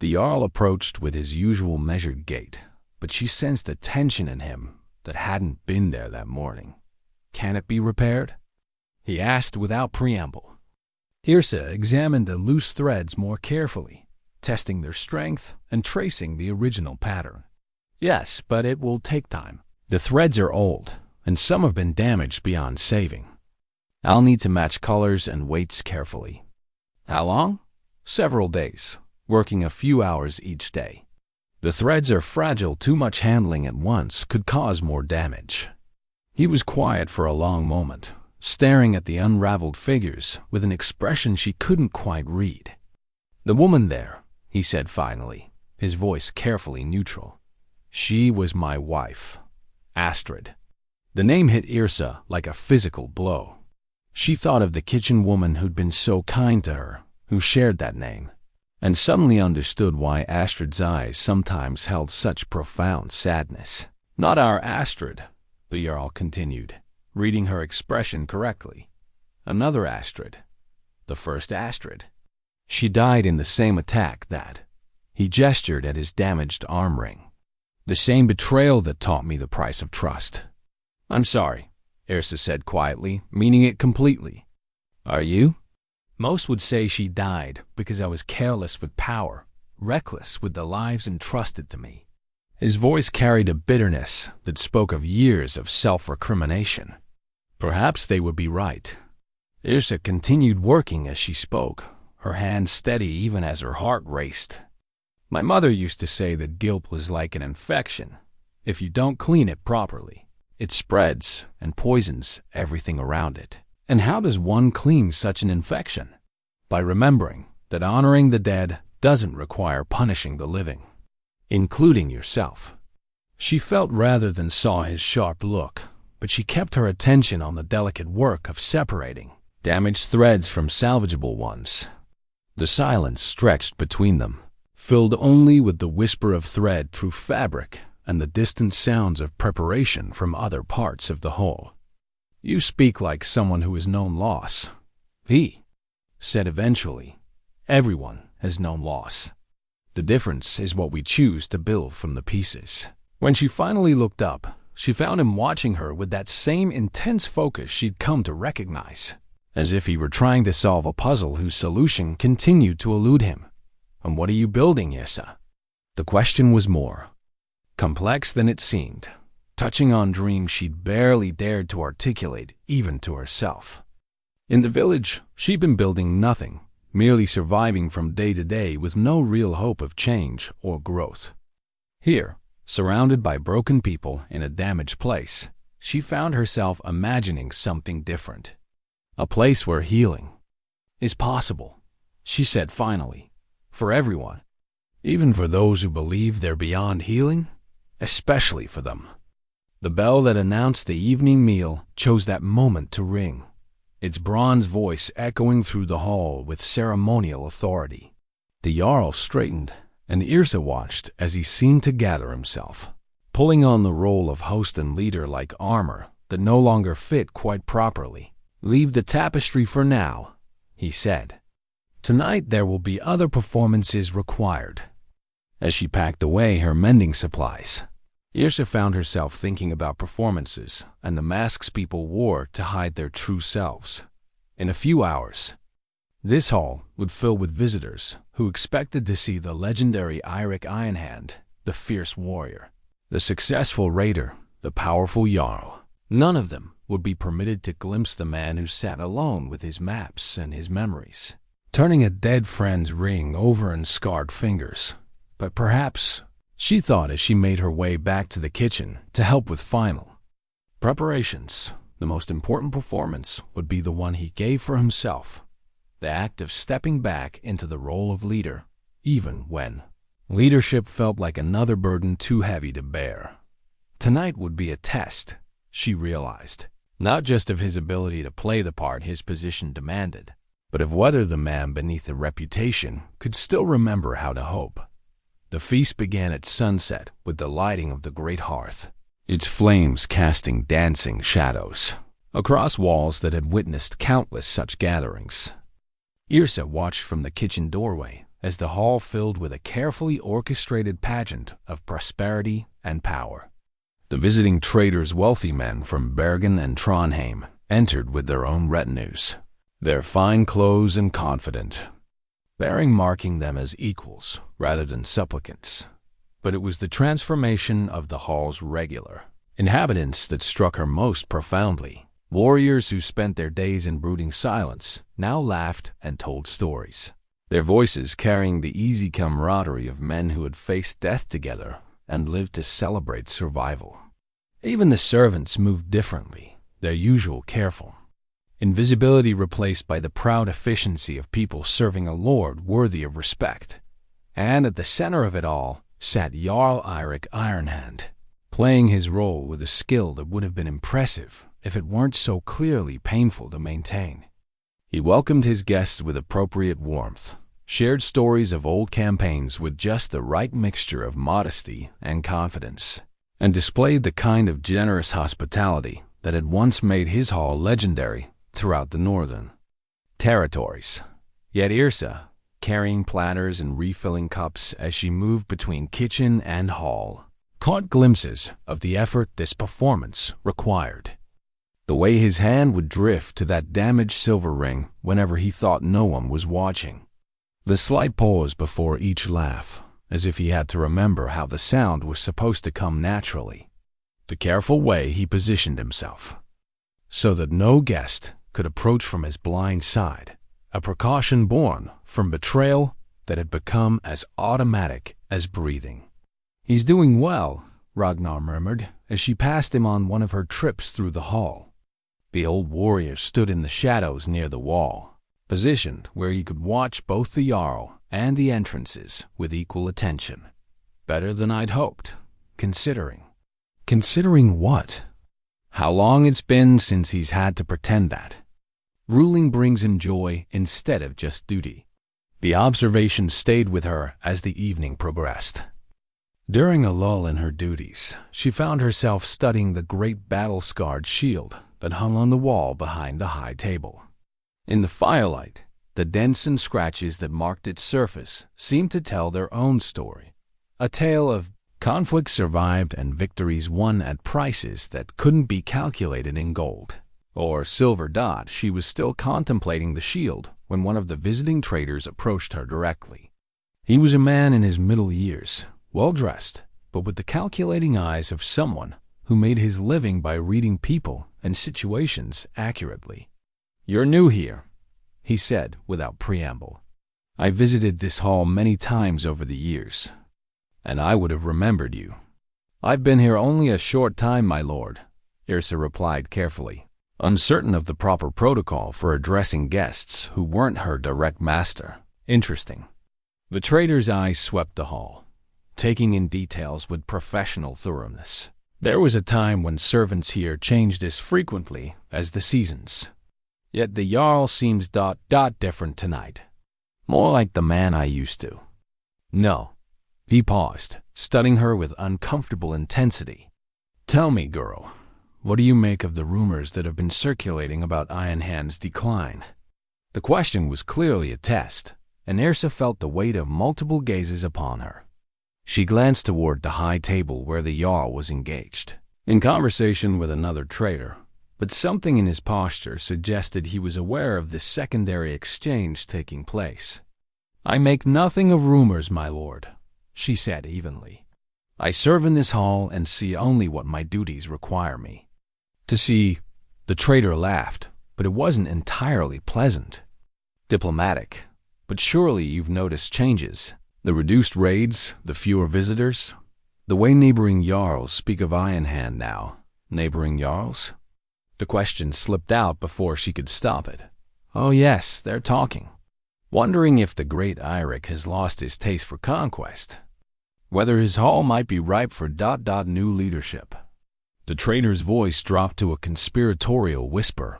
The Jarl approached with his usual measured gait, but she sensed a tension in him that hadn't been there that morning. "Can it be repaired?" he asked without preamble. Yrsa examined the loose threads more carefully, testing their strength and tracing the original pattern. "Yes, but it will take time. The threads are old, and some have been damaged beyond saving. I'll need to match colors and weights carefully." "How long?" "Several days, working a few hours each day. The threads are fragile. Too much handling at once could cause more damage." He was quiet for a long moment, staring at the unraveled figures with an expression she couldn't quite read. "The woman there," he said finally, his voice carefully neutral. "She was my wife, Astrid." The name hit Yrsa like a physical blow. She thought of the kitchen woman who'd been so kind to her, who shared that name, and suddenly understood why Astrid's eyes sometimes held such profound sadness. "Not our Astrid," the Jarl continued, reading her expression correctly. "Another Astrid. The first Astrid. She died in the same attack that—" he gestured at his damaged arm ring. "The same betrayal that taught me the price of trust." "I'm sorry," Yrsa said quietly, meaning it completely. "Are you?" "Most would say she died because I was careless with power, reckless with the lives entrusted to me." His voice carried a bitterness that spoke of years of self-recrimination. Perhaps they would be right. Yrsa continued working as she spoke, her hands steady even as her heart raced. "My mother used to say that guilt was like an infection. If you don't clean it properly, it spreads and poisons everything around it. And how does one clean such an infection? By remembering that honoring the dead doesn't require punishing the living, including yourself." She felt rather than saw his sharp look, but she kept her attention on the delicate work of separating damaged threads from salvageable ones. The silence stretched between them, filled only with the whisper of thread through fabric and the distant sounds of preparation from other parts of the whole. "You speak like someone who has known loss," he said eventually. "Everyone has known loss. The difference is what we choose to build from the pieces." When she finally looked up, she found him watching her with that same intense focus she'd come to recognize, as if he were trying to solve a puzzle whose solution continued to elude him. "And what are you building, Yrsa?" The question was more complex than it seemed, touching on dreams she'd barely dared to articulate even to herself. In the village, she'd been building nothing, merely surviving from day to day with no real hope of change or growth. Here, surrounded by broken people in a damaged place, she found herself imagining something different. A place where healing is possible, she said finally, for everyone. Even for those who believe they're beyond healing, especially for them. The bell that announced the evening meal chose that moment to ring, its bronze voice echoing through the hall with ceremonial authority. The Jarl straightened, and Yrsa watched as he seemed to gather himself, pulling on the role of host and leader like armor that no longer fit quite properly. "Leave the tapestry for now," he said. "Tonight there will be other performances required." As she packed away her mending supplies, Yrsa found herself thinking about performances and the masks people wore to hide their true selves. In a few hours, this hall would fill with visitors who expected to see the legendary Eirik Ironhand, the fierce warrior, the successful raider, the powerful Jarl. None of them would be permitted to glimpse the man who sat alone with his maps and his memories, turning a dead friend's ring over in scarred fingers. But perhaps, she thought as she made her way back to the kitchen to help with final preparations, the most important performance would be the one he gave for himself, the act of stepping back into the role of leader, even when leadership felt like another burden too heavy to bear. Tonight would be a test, she realized, not just of his ability to play the part his position demanded, but of whether the man beneath the reputation could still remember how to hope. The feast began at sunset with the lighting of the great hearth, its flames casting dancing shadows across walls that had witnessed countless such gatherings. Yrsa watched from the kitchen doorway as the hall filled with a carefully orchestrated pageant of prosperity and power. The visiting traders, wealthy men from Bergen and Trondheim, entered with their own retinues, their fine clothes and confident, bearing marking them as equals rather than supplicants. But it was the transformation of the hall's regular inhabitants that struck her most profoundly. Warriors who spent their days in brooding silence now laughed and told stories, their voices carrying the easy camaraderie of men who had faced death together and lived to celebrate survival. Even the servants moved differently, their usual careful invisibility replaced by the proud efficiency of people serving a lord worthy of respect. And at the center of it all sat Jarl Eirik Ironhand, playing his role with a skill that would have been impressive if it weren't so clearly painful to maintain. He welcomed his guests with appropriate warmth, shared stories of old campaigns with just the right mixture of modesty and confidence, and displayed the kind of generous hospitality that had once made his hall legendary throughout the northern territories. Yet Yrsa, carrying platters and refilling cups as she moved between kitchen and hall, caught glimpses of the effort this performance required. The way his hand would drift to that damaged silver ring whenever he thought no one was watching. The slight pause before each laugh, as if he had to remember how the sound was supposed to come naturally. The careful way he positioned himself, so that no guest could approach from his blind side, a precaution born from betrayal that had become as automatic as breathing. "He's doing well," Ragnar murmured as she passed him on one of her trips through the hall. The old warrior stood in the shadows near the wall, positioned where he could watch both the Jarl and the entrances with equal attention. "Better than I'd hoped, considering." Considering what? How long it's been since he's had to pretend that. Ruling brings him joy instead of just duty. The observation stayed with her as the evening progressed. During a lull in her duties, she found herself studying the great battle-scarred shield that hung on the wall behind the high table. In the firelight, the dents and scratches that marked its surface seemed to tell their own story, a tale of conflicts survived and victories won at prices that couldn't be calculated in gold or silver. She was still contemplating the shield when one of the visiting traders approached her directly. He was a man in his middle years, well-dressed, but with the calculating eyes of someone who made his living by reading people and situations accurately. "You're new here," he said without preamble. "I visited this hall many times over the years, and I would have remembered you." "I've been here only a short time, my lord," Yrsa replied carefully, uncertain of the proper protocol for addressing guests who weren't her direct master. "Interesting." The trader's eyes swept the hall, taking in details with professional thoroughness. "There was a time when servants here changed as frequently as the seasons. Yet the Jarl seems different tonight. More like the man I used to." "No." He paused, studying her with uncomfortable intensity. "Tell me, girl, what do you make of the rumors that have been circulating about Ironhand's decline?" The question was clearly a test, and Yrsa felt the weight of multiple gazes upon her. She glanced toward the high table where the Jarl was engaged, in conversation with another trader, but something in his posture suggested he was aware of this secondary exchange taking place. "I make nothing of rumors, my lord," she said evenly. "I serve in this hall and see only what my duties require me to see." The trader laughed, but it wasn't entirely pleasant. "Diplomatic, but surely you've noticed changes. The reduced raids, the fewer visitors, the way neighboring Jarls speak of Ironhand now." "Neighboring Jarls?" The question slipped out before she could stop it. "Oh yes, they're talking. Wondering if the great Eirik has lost his taste for conquest. Whether his hall might be ripe for new leadership." The trader's voice dropped to a conspiratorial whisper.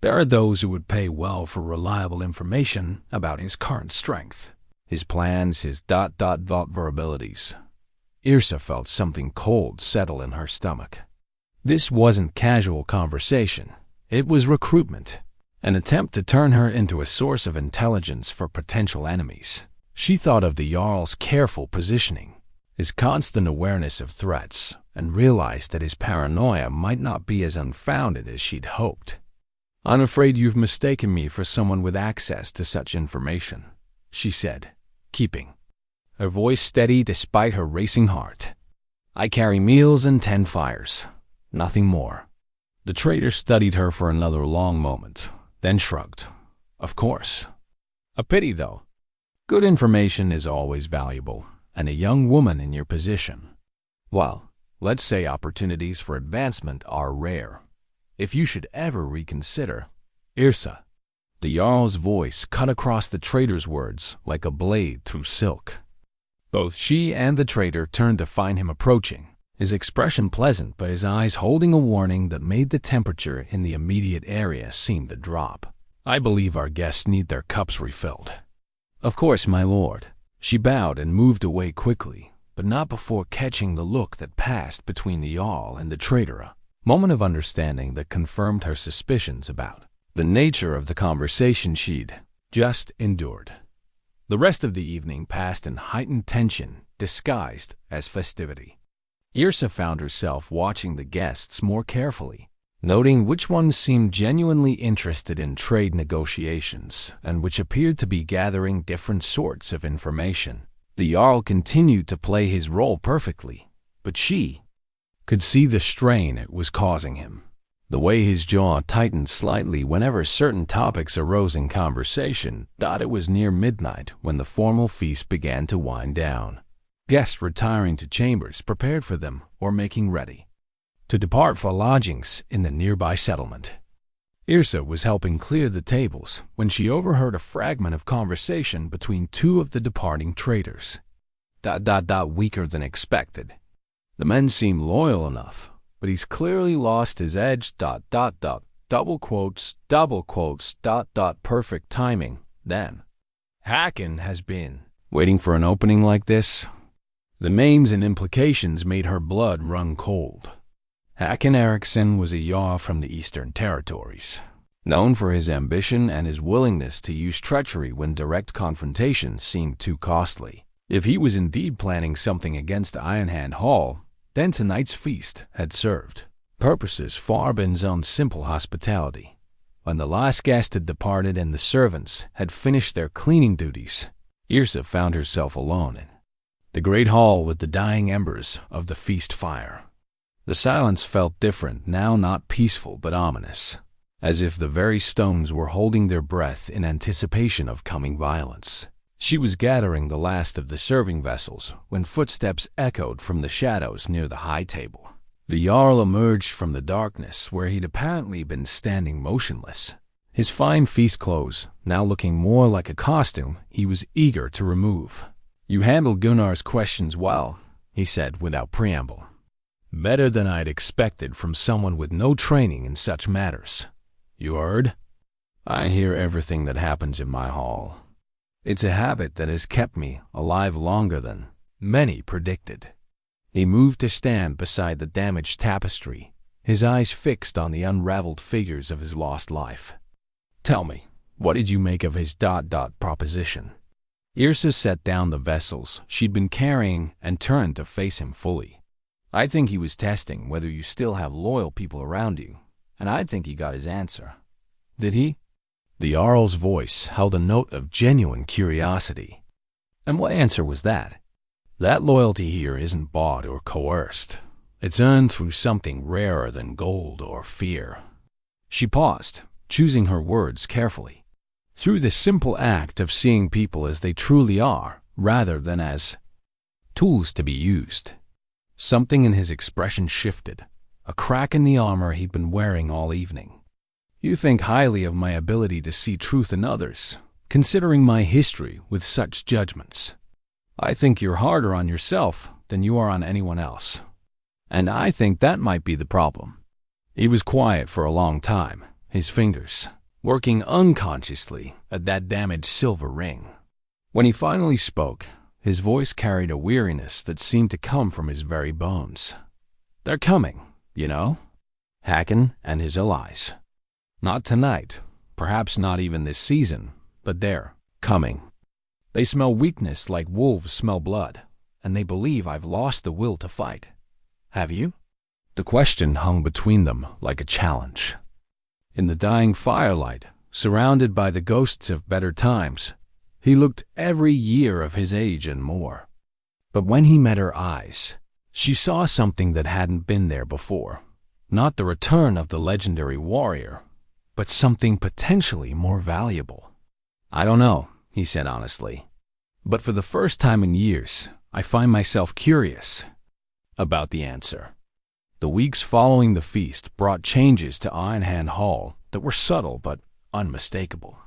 "There are those who would pay well for reliable information about his current strength." his plans, his vulnerabilities. Yrsa felt something cold settle in her stomach. This wasn't casual conversation. It was recruitment, an attempt to turn her into a source of intelligence for potential enemies. She thought of the Jarl's careful positioning, his constant awareness of threats, and realized that his paranoia might not be as unfounded as she'd hoped. "I'm afraid you've mistaken me for someone with access to such information," she said, keeping her voice steady despite her racing heart. "I carry meals and 10 fires, nothing more." The traitor studied her for another long moment, then shrugged. "Of course. A pity, though. Good information is always valuable, and a young woman in your position, well, let's say opportunities for advancement are rare. If you should ever reconsider, Yrsa." The Jarl's voice cut across the traitor's words like a blade through silk. Both she and the traitor turned to find him approaching, his expression pleasant but his eyes holding a warning that made the temperature in the immediate area seem to drop. "I believe our guests need their cups refilled." "Of course, my lord." She bowed and moved away quickly, but not before catching the look that passed between the Jarl and the traitor, a moment of understanding that confirmed her suspicions about the nature of the conversation she'd just endured. The rest of the evening passed in heightened tension disguised as festivity. Yrsa found herself watching the guests more carefully, noting which ones seemed genuinely interested in trade negotiations and which appeared to be gathering different sorts of information. The Jarl continued to play his role perfectly, but she could see the strain it was causing him. The way his jaw tightened slightly whenever certain topics arose in conversation, thought it was near midnight when the formal feast began to wind down. Guests retiring to chambers prepared for them or making ready to depart for lodgings in the nearby settlement. Yrsa was helping clear the tables when she overheard a fragment of conversation between 2 of the departing traders. Weaker than expected. The men seem loyal enough, but he's clearly lost his edge. Double quotes, perfect timing. Then, Håkon has been waiting for an opening like this. The names and implications made her blood run cold. Håkon Eriksson was a Jarl from the Eastern Territories, known for his ambition and his willingness to use treachery when direct confrontation seemed too costly. If he was indeed planning something against Ironhand Hall, then tonight's feast had served purposes far beyond simple hospitality. When the last guest had departed and the servants had finished their cleaning duties, Yrsa found herself alone in the great hall with the dying embers of the feast fire. The silence felt different now, not peaceful but ominous, as if the very stones were holding their breath in anticipation of coming violence. She was gathering the last of the serving vessels when footsteps echoed from the shadows near the high table. The Jarl emerged from the darkness where he'd apparently been standing motionless. His fine feast clothes, now looking more like a costume, he was eager to remove. "You handled Gunnar's questions well," he said without preamble. "Better than I'd expected from someone with no training in such matters. You heard?" "I hear everything that happens in my hall. It's a habit that has kept me alive longer than many predicted." He moved to stand beside the damaged tapestry, his eyes fixed on the unraveled figures of his lost life. "Tell me, what did you make of his proposition?" Yrsa set down the vessels she'd been carrying and turned to face him fully. "I think he was testing whether you still have loyal people around you, and I think he got his answer." "Did he?" The Jarl's voice held a note of genuine curiosity. "And what answer was that?" "That loyalty here isn't bought or coerced. It's earned through something rarer than gold or fear." She paused, choosing her words carefully. "Through the simple act of seeing people as they truly are, rather than as tools to be used." Something in his expression shifted, a crack in the armor he'd been wearing all evening. "You think highly of my ability to see truth in others, considering my history with such judgments. I think you're harder on yourself than you are on anyone else. And I think that might be the problem." He was quiet for a long time, his fingers working unconsciously at that damaged silver ring. When he finally spoke, his voice carried a weariness that seemed to come from his very bones. "They're coming, you know, Hakon and his allies. Not tonight, perhaps not even this season, but they're coming. They smell weakness like wolves smell blood, and they believe I've lost the will to fight. Have you?" The question hung between them like a challenge. In the dying firelight, surrounded by the ghosts of better times, he looked every year of his age and more. But when he met her eyes, she saw something that hadn't been there before. Not the return of the legendary warrior, but something potentially more valuable. "I don't know," he said honestly, "but for the first time in years, I find myself curious about the answer." The weeks following the feast brought changes to Ironhand Hall that were subtle but unmistakable.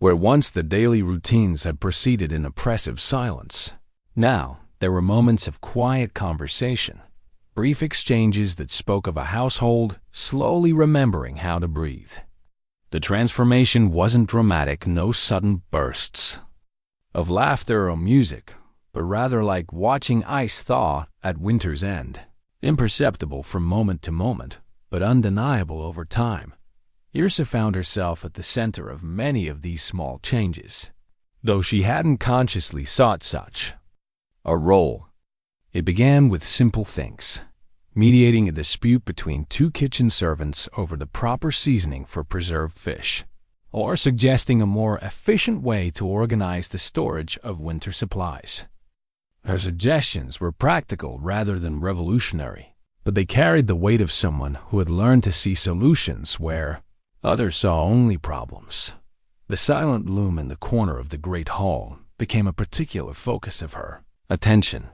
Where once the daily routines had proceeded in oppressive silence, now there were moments of quiet conversation, brief exchanges that spoke of a household slowly remembering how to breathe. The transformation wasn't dramatic, no sudden bursts of laughter or music, but rather like watching ice thaw at winter's end, imperceptible from moment to moment, but undeniable over time. Yrsa found herself at the center of many of these small changes, though she hadn't consciously sought such a role. It began with simple things, mediating a dispute between two kitchen servants over the proper seasoning for preserved fish, or suggesting a more efficient way to organize the storage of winter supplies. Her suggestions were practical rather than revolutionary, but they carried the weight of someone who had learned to see solutions where others saw only problems. The silent loom in the corner of the great hall became a particular focus of her attention.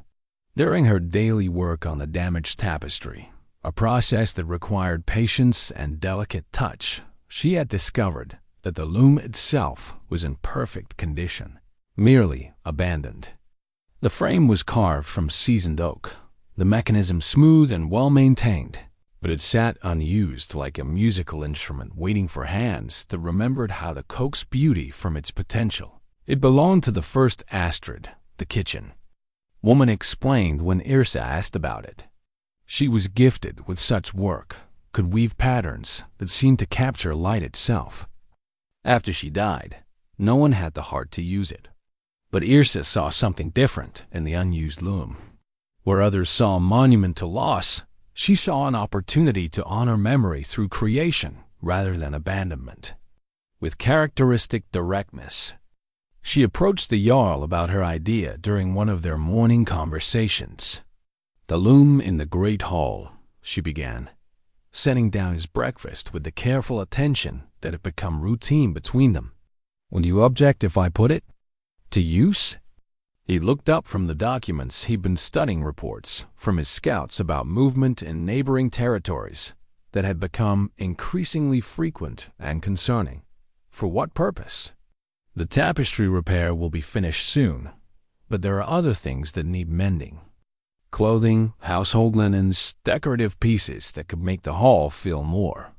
During her daily work on the damaged tapestry, a process that required patience and delicate touch, she had discovered that the loom itself was in perfect condition, merely abandoned. The frame was carved from seasoned oak, the mechanism smooth and well-maintained, but it sat unused like a musical instrument waiting for hands that remembered how to coax beauty from its potential. It belonged to the first Astrid, the kitchen woman explained when Yrsa asked about it. She was gifted with such work, could weave patterns that seemed to capture light itself. After she died, no one had the heart to use it. But Yrsa saw something different in the unused loom. Where others saw a monument to loss, she saw an opportunity to honor memory through creation rather than abandonment. With characteristic directness, she approached the Jarl about her idea during one of their morning conversations. "The loom in the great hall," she began, setting down his breakfast with the careful attention that had become routine between them. "Would you object if I put it to use?" He looked up from the documents he'd been studying, reports from his scouts about movement in neighboring territories that had become increasingly frequent and concerning. "For what purpose?" "The tapestry repair will be finished soon, but there are other things that need mending. Clothing, household linens, decorative pieces that could make the hall feel more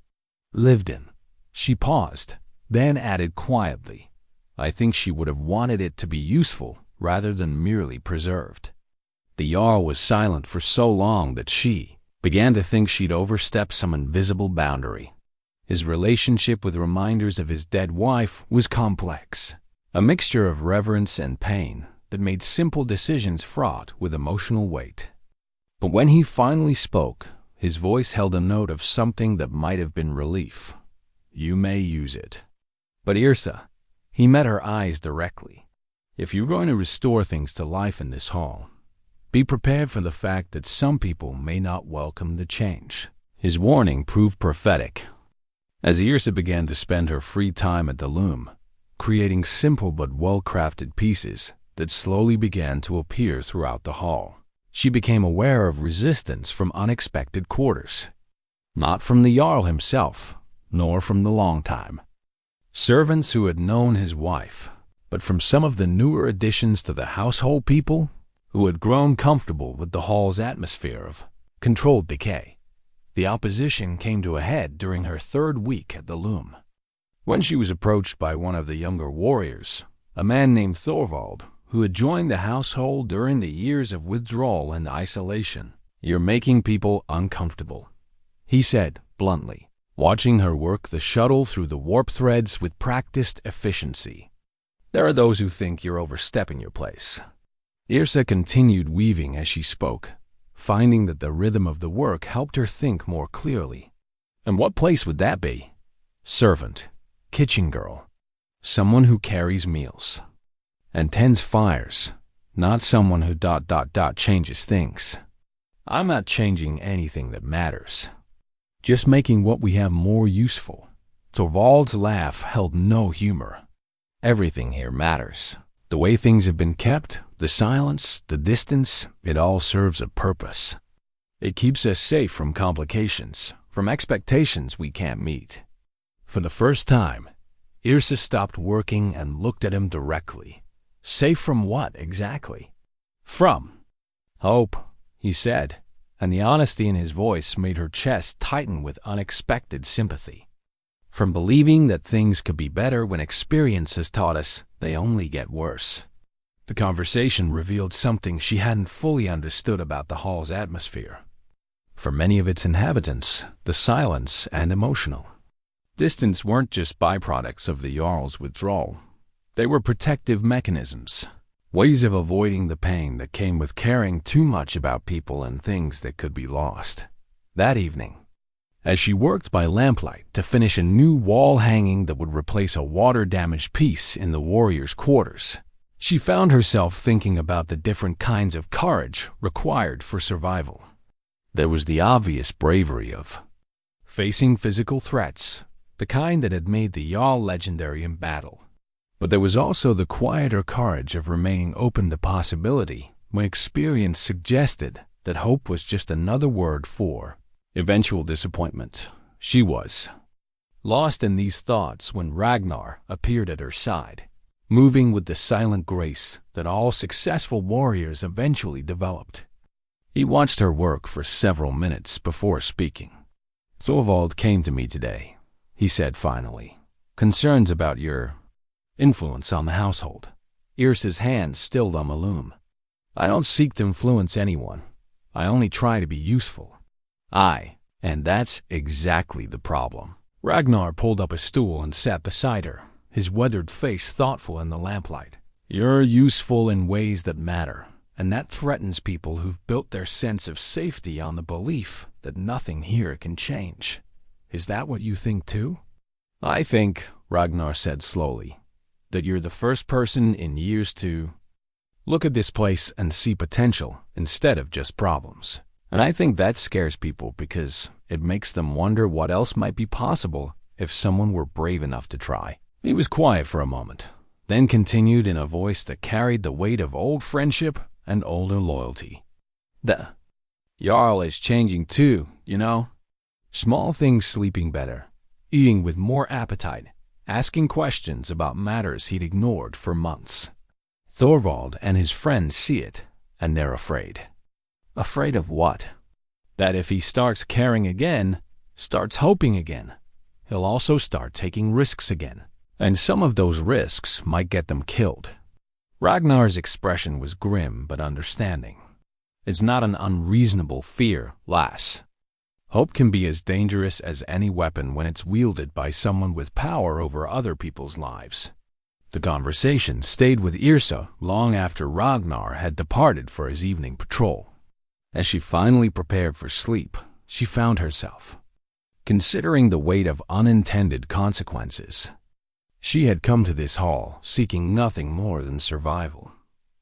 lived in." She paused, then added quietly, "I think she would have wanted it to be useful rather than merely preserved." The Jarl was silent for so long that she began to think she'd overstepped some invisible boundary. His relationship with reminders of his dead wife was complex, a mixture of reverence and pain that made simple decisions fraught with emotional weight. But when he finally spoke, his voice held a note of something that might have been relief. "You may use it." "But Yrsa," he met her eyes directly, "if you're going to restore things to life in this hall, be prepared for the fact that some people may not welcome the change." His warning proved prophetic. As Yrsa began to spend her free time at the loom, creating simple but well-crafted pieces that slowly began to appear throughout the hall, she became aware of resistance from unexpected quarters. Not from the Jarl himself, nor from the long-time servants who had known his wife, but from some of the newer additions to the household people who had grown comfortable with the hall's atmosphere of controlled decay. The opposition came to a head during her third week at the loom. When she was approached by one of the younger warriors, a man named Thorvald, who had joined the household during the years of withdrawal and isolation. "You're making people uncomfortable," he said bluntly, watching her work the shuttle through the warp threads with practiced efficiency. "There are those who think you're overstepping your place." Yrsa continued weaving as she spoke, finding that the rhythm of the work helped her think more clearly. "And what place would that be? Servant, kitchen girl, someone who carries meals and tends fires, not someone who changes things. I'm not changing anything that matters, just making what we have more useful." Thorvald's laugh held no humor. "Everything here matters. The way things have been kept, the silence, the distance, it all serves a purpose. It keeps us safe from complications, from expectations we can't meet." For the first time, Yrsa stopped working and looked at him directly. Safe from what, exactly? "From hope," he said, and the honesty in his voice made her chest tighten with unexpected sympathy. "From believing that things could be better when experience has taught us they only get worse." The conversation revealed something she hadn't fully understood about the hall's atmosphere. For many of its inhabitants, the silence and emotional distance weren't just byproducts of the Jarl's withdrawal. They were protective mechanisms, ways of avoiding the pain that came with caring too much about people and things that could be lost. That evening, as she worked by lamplight to finish a new wall hanging that would replace a water-damaged piece in the warriors' quarters, she found herself thinking about the different kinds of courage required for survival. There was the obvious bravery of facing physical threats, the kind that had made the Jarl legendary in battle. But there was also the quieter courage of remaining open to possibility when experience suggested that hope was just another word for eventual disappointment. She was lost in these thoughts when Ragnar appeared at her side, moving with the silent grace that all successful warriors eventually developed. He watched her work for several minutes before speaking. "Thorvald came to me today," he said finally. "Concerns about your influence on the household." Yrsa's hand stilled on the loom. "I don't seek to influence anyone. I only try to be useful." And that's exactly the problem." Ragnar pulled up a stool and sat beside her, his weathered face thoughtful in the lamplight. "You're useful in ways that matter, and that threatens people who've built their sense of safety on the belief that nothing here can change. Is that what you think too?" "I think," Ragnar said slowly, "that you're the first person in years to look at this place and see potential instead of just problems. And I think that scares people because it makes them wonder what else might be possible if someone were brave enough to try." He was quiet for a moment, then continued in a voice that carried the weight of old friendship and older loyalty. "The Jarl is changing too, you know. Small things, sleeping better, eating with more appetite, asking questions about matters he'd ignored for months. Thorvald and his friends see it, and they're afraid." "Afraid of what?" "That if he starts caring again, starts hoping again, he'll also start taking risks again. And some of those risks might get them killed." Ragnar's expression was grim but understanding. "It's not an unreasonable fear, lass. Hope can be as dangerous as any weapon when it's wielded by someone with power over other people's lives." The conversation stayed with Yrsa long after Ragnar had departed for his evening patrol. As she finally prepared for sleep, she found herself considering the weight of unintended consequences. She had come to this hall seeking nothing more than survival,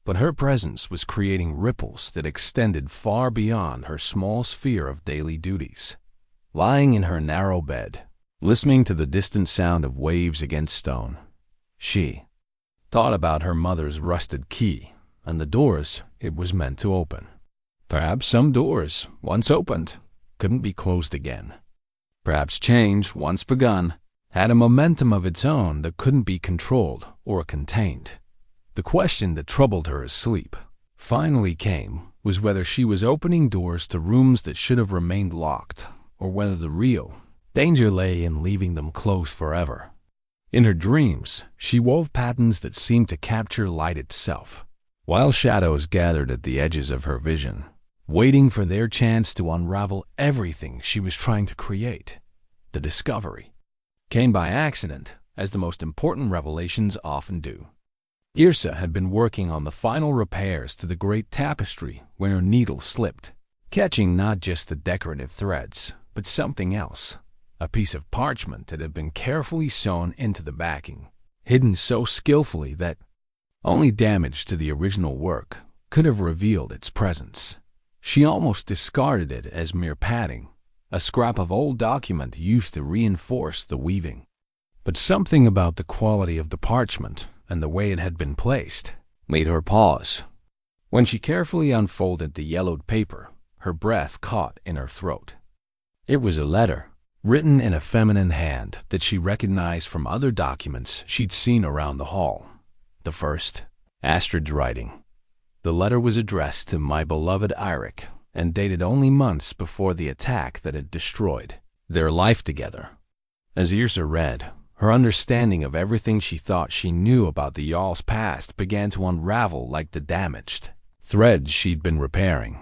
but her presence was creating ripples that extended far beyond her small sphere of daily duties. Lying in her narrow bed, listening to the distant sound of waves against stone, she thought about her mother's rusted key and the doors it was meant to open. Perhaps some doors, once opened, couldn't be closed again. Perhaps change, once begun, had a momentum of its own that couldn't be controlled or contained. The question that troubled her asleep finally came was whether she was opening doors to rooms that should have remained locked, or whether the real danger lay in leaving them closed forever. In her dreams, she wove patterns that seemed to capture light itself, while shadows gathered at the edges of her vision, waiting for their chance to unravel everything she was trying to create. The discovery came by accident, as the most important revelations often do. Yrsa had been working on the final repairs to the great tapestry when her needle slipped, catching not just the decorative threads, but something else, a piece of parchment that had been carefully sewn into the backing, hidden so skillfully that only damage to the original work could have revealed its presence. She almost discarded it as mere padding, a scrap of old document used to reinforce the weaving. But something about the quality of the parchment and the way it had been placed made her pause. When she carefully unfolded the yellowed paper, her breath caught in her throat. It was a letter, written in a feminine hand that she recognized from other documents she'd seen around the hall. The first, Astrid's writing. The letter was addressed to my beloved Eirik and dated only months before the attack that had destroyed their life together. As Yrsa read, her understanding of everything she thought she knew about the Jarl's past began to unravel like the damaged threads she'd been repairing.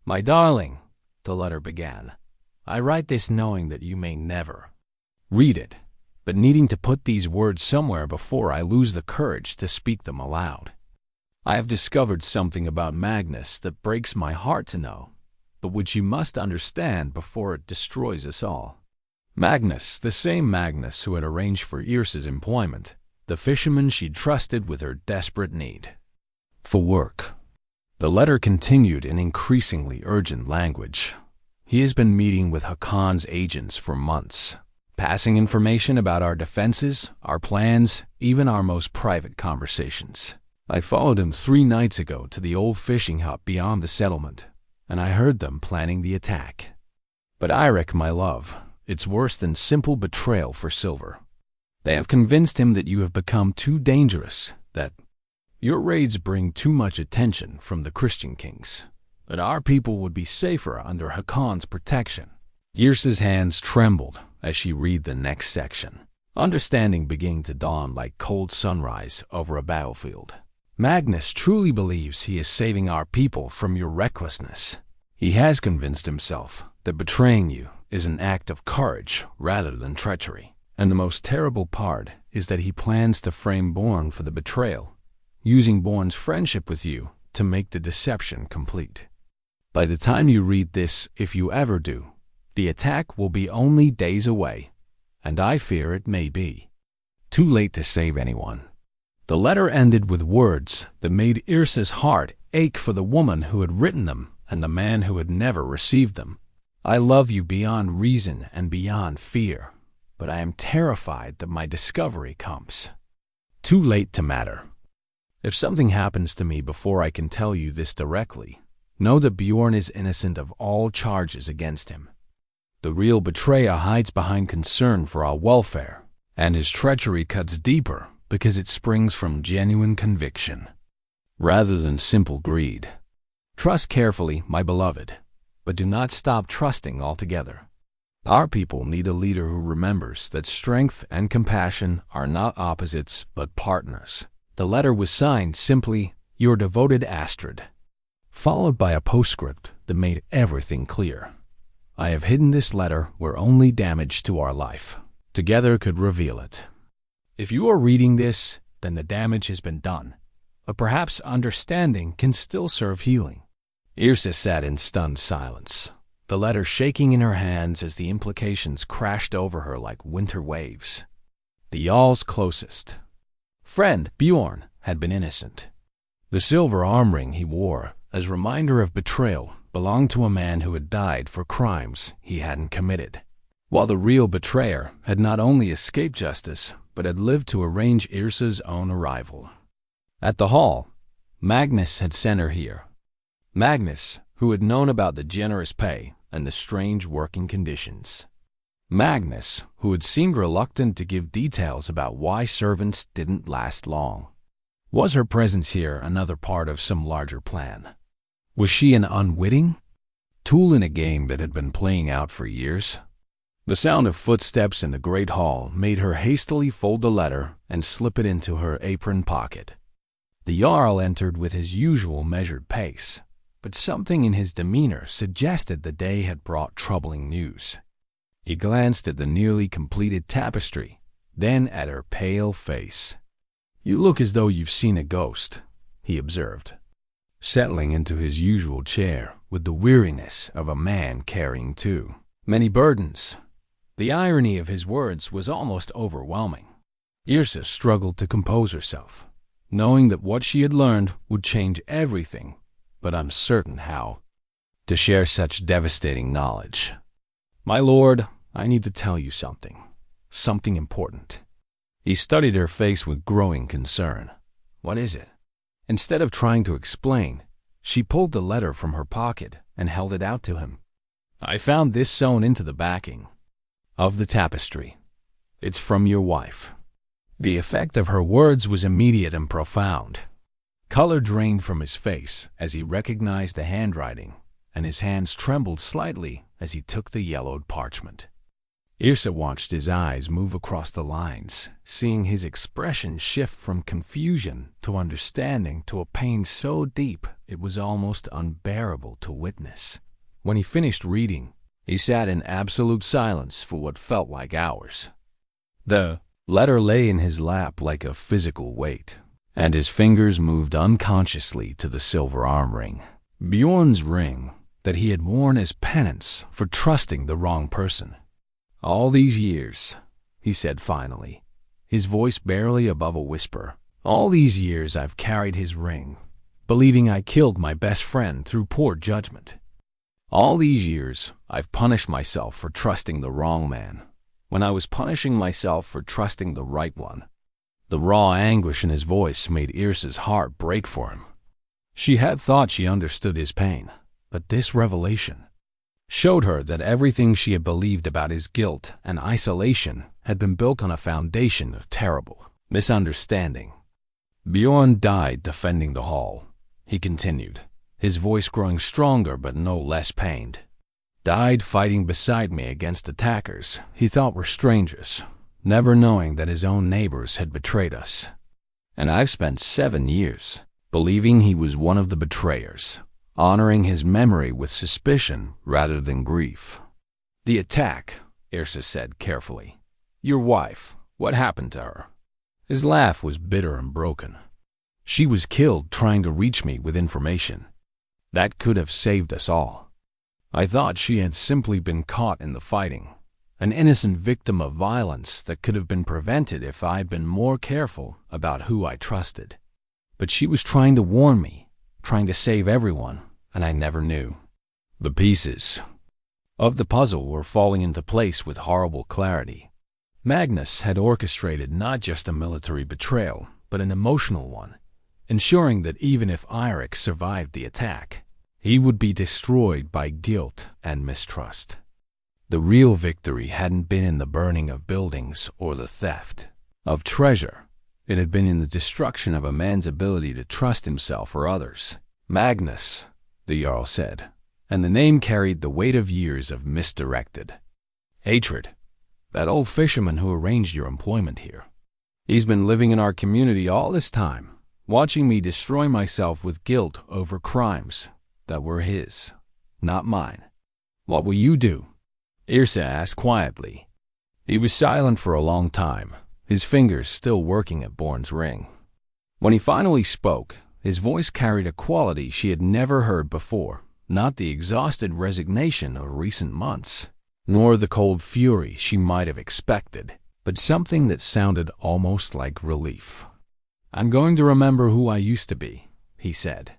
"My darling," the letter began, "I write this knowing that you may never read it, but needing to put these words somewhere before I lose the courage to speak them aloud. I have discovered something about Magnus that breaks my heart to know, but which you must understand before it destroys us all." Magnus, the same Magnus who had arranged for Yrsa's employment, the fisherman she'd trusted with her desperate need for work. The letter continued in increasingly urgent language. "He has been meeting with Hakon's agents for months, passing information about our defenses, our plans, even our most private conversations. I followed him 3 nights ago to the old fishing hut beyond the settlement, and I heard them planning the attack. But Eirik, my love, it's worse than simple betrayal for silver. They have convinced him that you have become too dangerous, that your raids bring too much attention from the Christian kings, that our people would be safer under Hakon's protection." Yrsa's hands trembled as she read the next section, understanding beginning to dawn like cold sunrise over a battlefield. "Magnus truly believes he is saving our people from your recklessness. He has convinced himself that betraying you is an act of courage rather than treachery. And the most terrible part is that he plans to frame Born for the betrayal, using Born's friendship with you to make the deception complete. By the time you read this, if you ever do, the attack will be only days away, and I fear it may be too late to save anyone." The letter ended with words that made Yrsa's heart ache for the woman who had written them and the man who had never received them. "I love you beyond reason and beyond fear, but I am terrified that my discovery comes too late to matter. If something happens to me before I can tell you this directly, know that Bjorn is innocent of all charges against him. The real betrayer hides behind concern for our welfare, and his treachery cuts deeper because it springs from genuine conviction, rather than simple greed. Trust carefully, my beloved, but do not stop trusting altogether. Our people need a leader who remembers that strength and compassion are not opposites but partners." The letter was signed simply, "Your devoted Astrid," followed by a postscript that made everything clear. "I have hidden this letter where only damage to our life together could reveal it. If you are reading this, then the damage has been done, but perhaps understanding can still serve healing." Yrsa sat in stunned silence, the letter shaking in her hands as the implications crashed over her like winter waves. The Jarl's closest friend, Bjorn, had been innocent. The silver arm ring he wore, as reminder of betrayal, belonged to a man who had died for crimes he hadn't committed, while the real betrayer had not only escaped justice, but had lived to arrange Yrsa's own arrival. At the hall, Magnus had sent her here. Magnus, who had known about the generous pay and the strange working conditions. Magnus, who had seemed reluctant to give details about why servants didn't last long. Was her presence here another part of some larger plan? Was she an unwitting tool in a game that had been playing out for years? The sound of footsteps in the great hall made her hastily fold the letter and slip it into her apron pocket. The Jarl entered with his usual measured pace, but something in his demeanor suggested the day had brought troubling news. He glanced at the nearly completed tapestry, then at her pale face. "You look as though you've seen a ghost," he observed, settling into his usual chair with the weariness of a man carrying too many burdens. The irony of his words was almost overwhelming. Yrsa struggled to compose herself, knowing that what she had learned would change everything, but uncertain how to share such devastating knowledge. "My lord, I need to tell you something important." He studied her face with growing concern. "What is it?" Instead of trying to explain, she pulled the letter from her pocket and held it out to him. "I found this sewn into the backing of the tapestry. It's from your wife." The effect of her words was immediate and profound. Color drained from his face as he recognized the handwriting, and his hands trembled slightly as he took the yellowed parchment. Yrsa watched his eyes move across the lines, seeing his expression shift from confusion to understanding to a pain so deep it was almost unbearable to witness. When he finished reading, he sat in absolute silence for what felt like hours. The letter lay in his lap like a physical weight, and his fingers moved unconsciously to the silver arm ring. Bjorn's ring that he had worn as penance for trusting the wrong person. "All these years," he said finally, his voice barely above a whisper, "all these years I've carried his ring, believing I killed my best friend through poor judgment. All these years I've punished myself for trusting the wrong man, when I was punishing myself for trusting the right one." The raw anguish in his voice made Yrsa's heart break for him. She had thought she understood his pain, but this revelation showed her that everything she had believed about his guilt and isolation had been built on a foundation of terrible misunderstanding. "Bjorn died defending the hall," he continued, his voice growing stronger but no less pained. "Died fighting beside me against attackers he thought were strangers, never knowing that his own neighbors had betrayed us. And I've spent 7 years believing he was one of the betrayers, honoring his memory with suspicion rather than grief." "The attack," Yrsa said carefully. "Your wife, what happened to her?" His laugh was bitter and broken. "She was killed trying to reach me with information. That could have saved us all. I thought she had simply been caught in the fighting, an innocent victim of violence that could have been prevented if I'd been more careful about who I trusted. But she was trying to warn me, trying to save everyone, and I never knew." The pieces of the puzzle were falling into place with horrible clarity. Magnus had orchestrated not just a military betrayal, but an emotional one, ensuring that even if Eirik survived the attack, he would be destroyed by guilt and mistrust. The real victory hadn't been in the burning of buildings or the theft of treasure. It had been in the destruction of a man's ability to trust himself or others. "Magnus," the Jarl said, and the name carried the weight of years of misdirected hatred. "That old fisherman who arranged your employment here. He's been living in our community all this time, watching me destroy myself with guilt over crimes that were his, not mine. What will you do?" Yrsa asked quietly. He was silent for a long time, his fingers still working at Bjorn's ring. When he finally spoke, his voice carried a quality she had never heard before, not the exhausted resignation of recent months, nor the cold fury she might have expected, but something that sounded almost like relief. "I'm going to remember who I used to be," he said,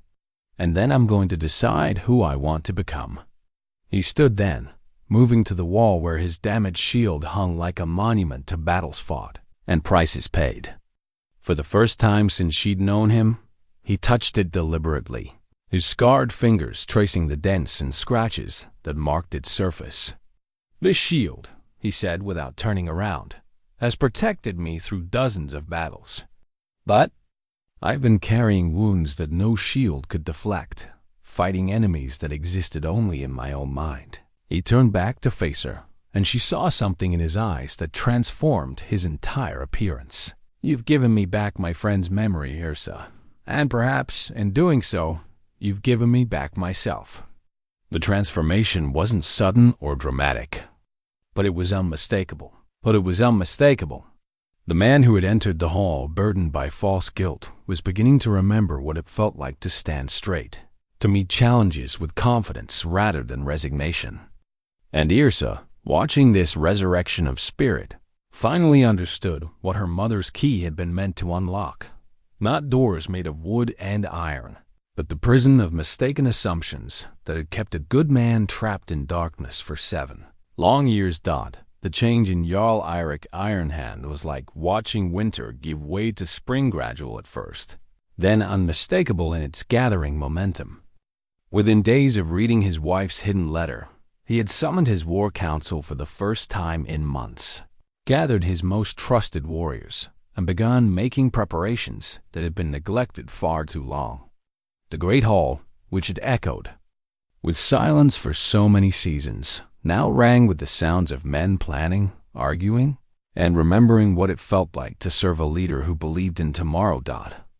"and then I'm going to decide who I want to become." He stood then, moving to the wall where his damaged shield hung like a monument to battles fought and prices paid. For the first time since she'd known him, he touched it deliberately, his scarred fingers tracing the dents and scratches that marked its surface. "This shield," he said without turning around, "has protected me through dozens of battles. But I've been carrying wounds that no shield could deflect, fighting enemies that existed only in my own mind." He turned back to face her, and she saw something in his eyes that transformed his entire appearance. "You've given me back my friend's memory, Yrsa, and perhaps, in doing so, you've given me back myself." The transformation wasn't sudden or dramatic, but it was unmistakable. The man who had entered the hall burdened by false guilt was beginning to remember what it felt like to stand straight, to meet challenges with confidence rather than resignation. And Yrsa, watching this resurrection of spirit, finally understood what her mother's key had been meant to unlock. Not doors made of wood and iron, but the prison of mistaken assumptions that had kept a good man trapped in darkness for 7 long years. The change in Jarl Eirik Ironhand was like watching winter give way to spring, gradual at first, then unmistakable in its gathering momentum. Within days of reading his wife's hidden letter, he had summoned his war council for the first time in months, gathered his most trusted warriors, and begun making preparations that had been neglected far too long. The great hall, which had echoed with silence for so many seasons, now rang with the sounds of men planning, arguing, and remembering what it felt like to serve a leader who believed in tomorrow.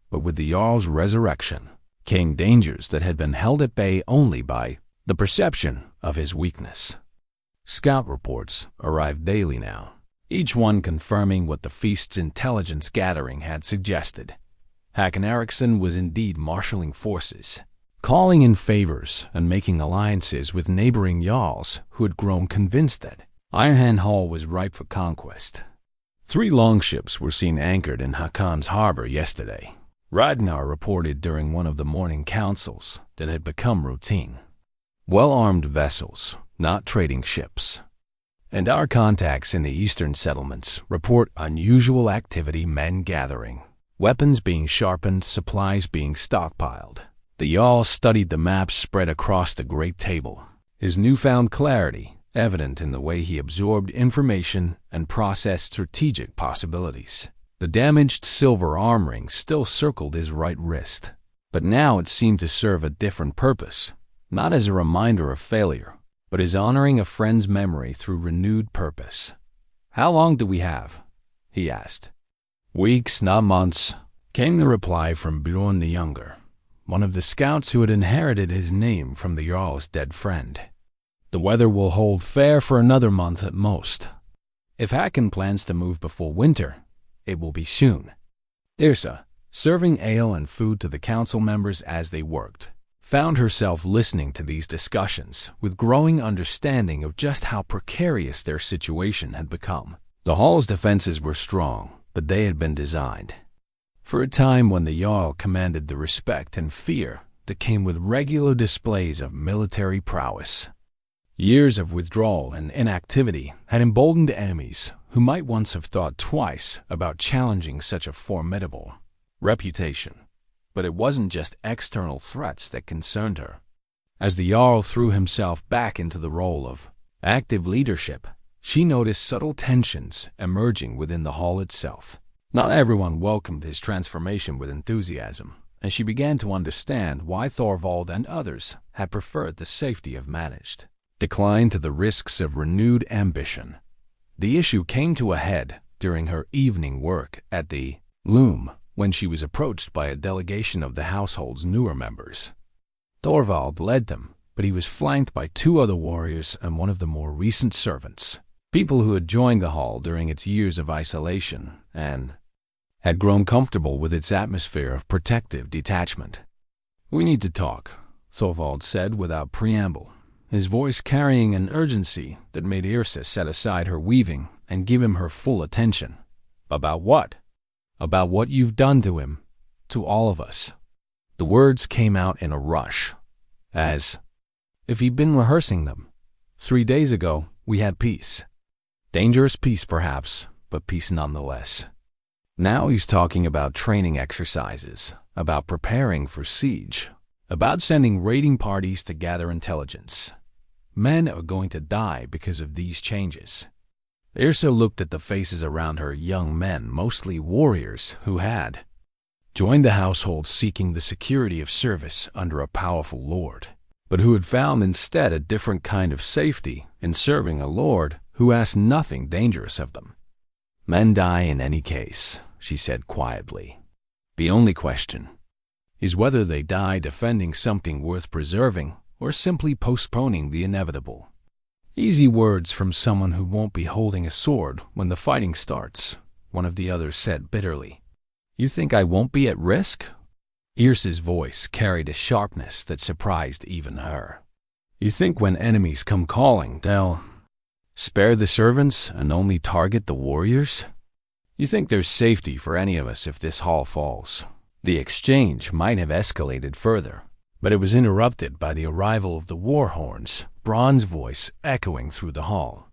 But with the Jarl's resurrection came dangers that had been held at bay only by the perception of his weakness. Scout reports arrived daily now, each one confirming what the feast's intelligence gathering had suggested. Håkon Eriksson was indeed marshalling forces, calling in favors and making alliances with neighboring jarls who had grown convinced that Ironhand Hall was ripe for conquest. 3 longships were seen anchored in Håkon's harbor yesterday. Ragnar reported during one of the morning councils that had become routine. Well-armed vessels, not trading ships. And our contacts in the eastern settlements report unusual activity, men gathering, weapons being sharpened, supplies being stockpiled. The Jarl studied the maps spread across the great table, his newfound clarity evident in the way he absorbed information and processed strategic possibilities. The damaged silver arm ring still circled his right wrist, but now it seemed to serve a different purpose, not as a reminder of failure, but as honoring a friend's memory through renewed purpose. "How long do we have?" he asked. "Weeks, not months," came the reply from Bjorn the Younger, one of the scouts who had inherited his name from the Jarl's dead friend. "The weather will hold fair for another month at most. If Håkon plans to move before winter, it will be soon." Yrsa, serving ale and food to the council members as they worked, found herself listening to these discussions with growing understanding of just how precarious their situation had become. The hall's defenses were strong, but they had been designed for a time when the Jarl commanded the respect and fear that came with regular displays of military prowess. Years of withdrawal and inactivity had emboldened enemies who might once have thought twice about challenging such a formidable reputation. But it wasn't just external threats that concerned her. As the Jarl threw himself back into the role of active leadership, she noticed subtle tensions emerging within the hall itself. Not everyone welcomed his transformation with enthusiasm, and she began to understand why Thorvald and others had preferred the safety of managed decline to the risks of renewed ambition. The issue came to a head during her evening work at the loom when she was approached by a delegation of the household's newer members. Thorvald led them, but he was flanked by 2 other warriors and one of the more recent servants, people who had joined the hall during its years of isolation and had grown comfortable with its atmosphere of protective detachment. "We need to talk," Thorvald said without preamble, his voice carrying an urgency that made Yrsa set aside her weaving and give him her full attention. "About what?" "About what you've done to him, to all of us." The words came out in a rush, as if he'd been rehearsing them. 3 days ago, we had peace. Dangerous peace, perhaps, but peace nonetheless. Now he's talking about training exercises, about preparing for siege, about sending raiding parties to gather intelligence. Men are going to die because of these changes. Yrsa looked at the faces around her, young men, mostly warriors, who had joined the household seeking the security of service under a powerful lord, but who had found instead a different kind of safety in serving a lord who ask nothing dangerous of them. Men die in any case, she said quietly. The only question is whether they die defending something worth preserving or simply postponing the inevitable. Easy words from someone who won't be holding a sword when the fighting starts, one of the others said bitterly. You think I won't be at risk? Yrsa's voice carried a sharpness that surprised even her. You think when enemies come calling, they'll spare the servants and only target the warriors? You think there's safety for any of us if this hall falls? The exchange might have escalated further, but it was interrupted by the arrival of the war horns, Bronn's voice echoing through the hall.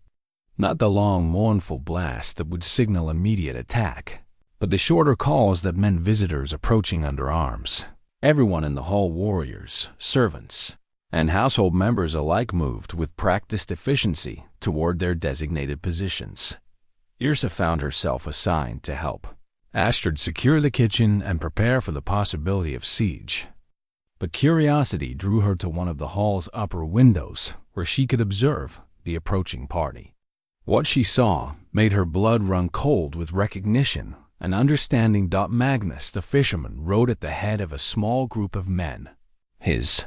Not the long, mournful blast that would signal immediate attack, but the shorter calls that meant visitors approaching under arms. Everyone in the hall, warriors, servants, and household members alike, moved with practiced efficiency toward their designated positions. Yrsa found herself assigned to help Astrid secure the kitchen and prepare for the possibility of siege. But curiosity drew her to one of the hall's upper windows where she could observe the approaching party. What she saw made her blood run cold with recognition and understanding. Magnus, the fisherman, rode at the head of a small group of men. His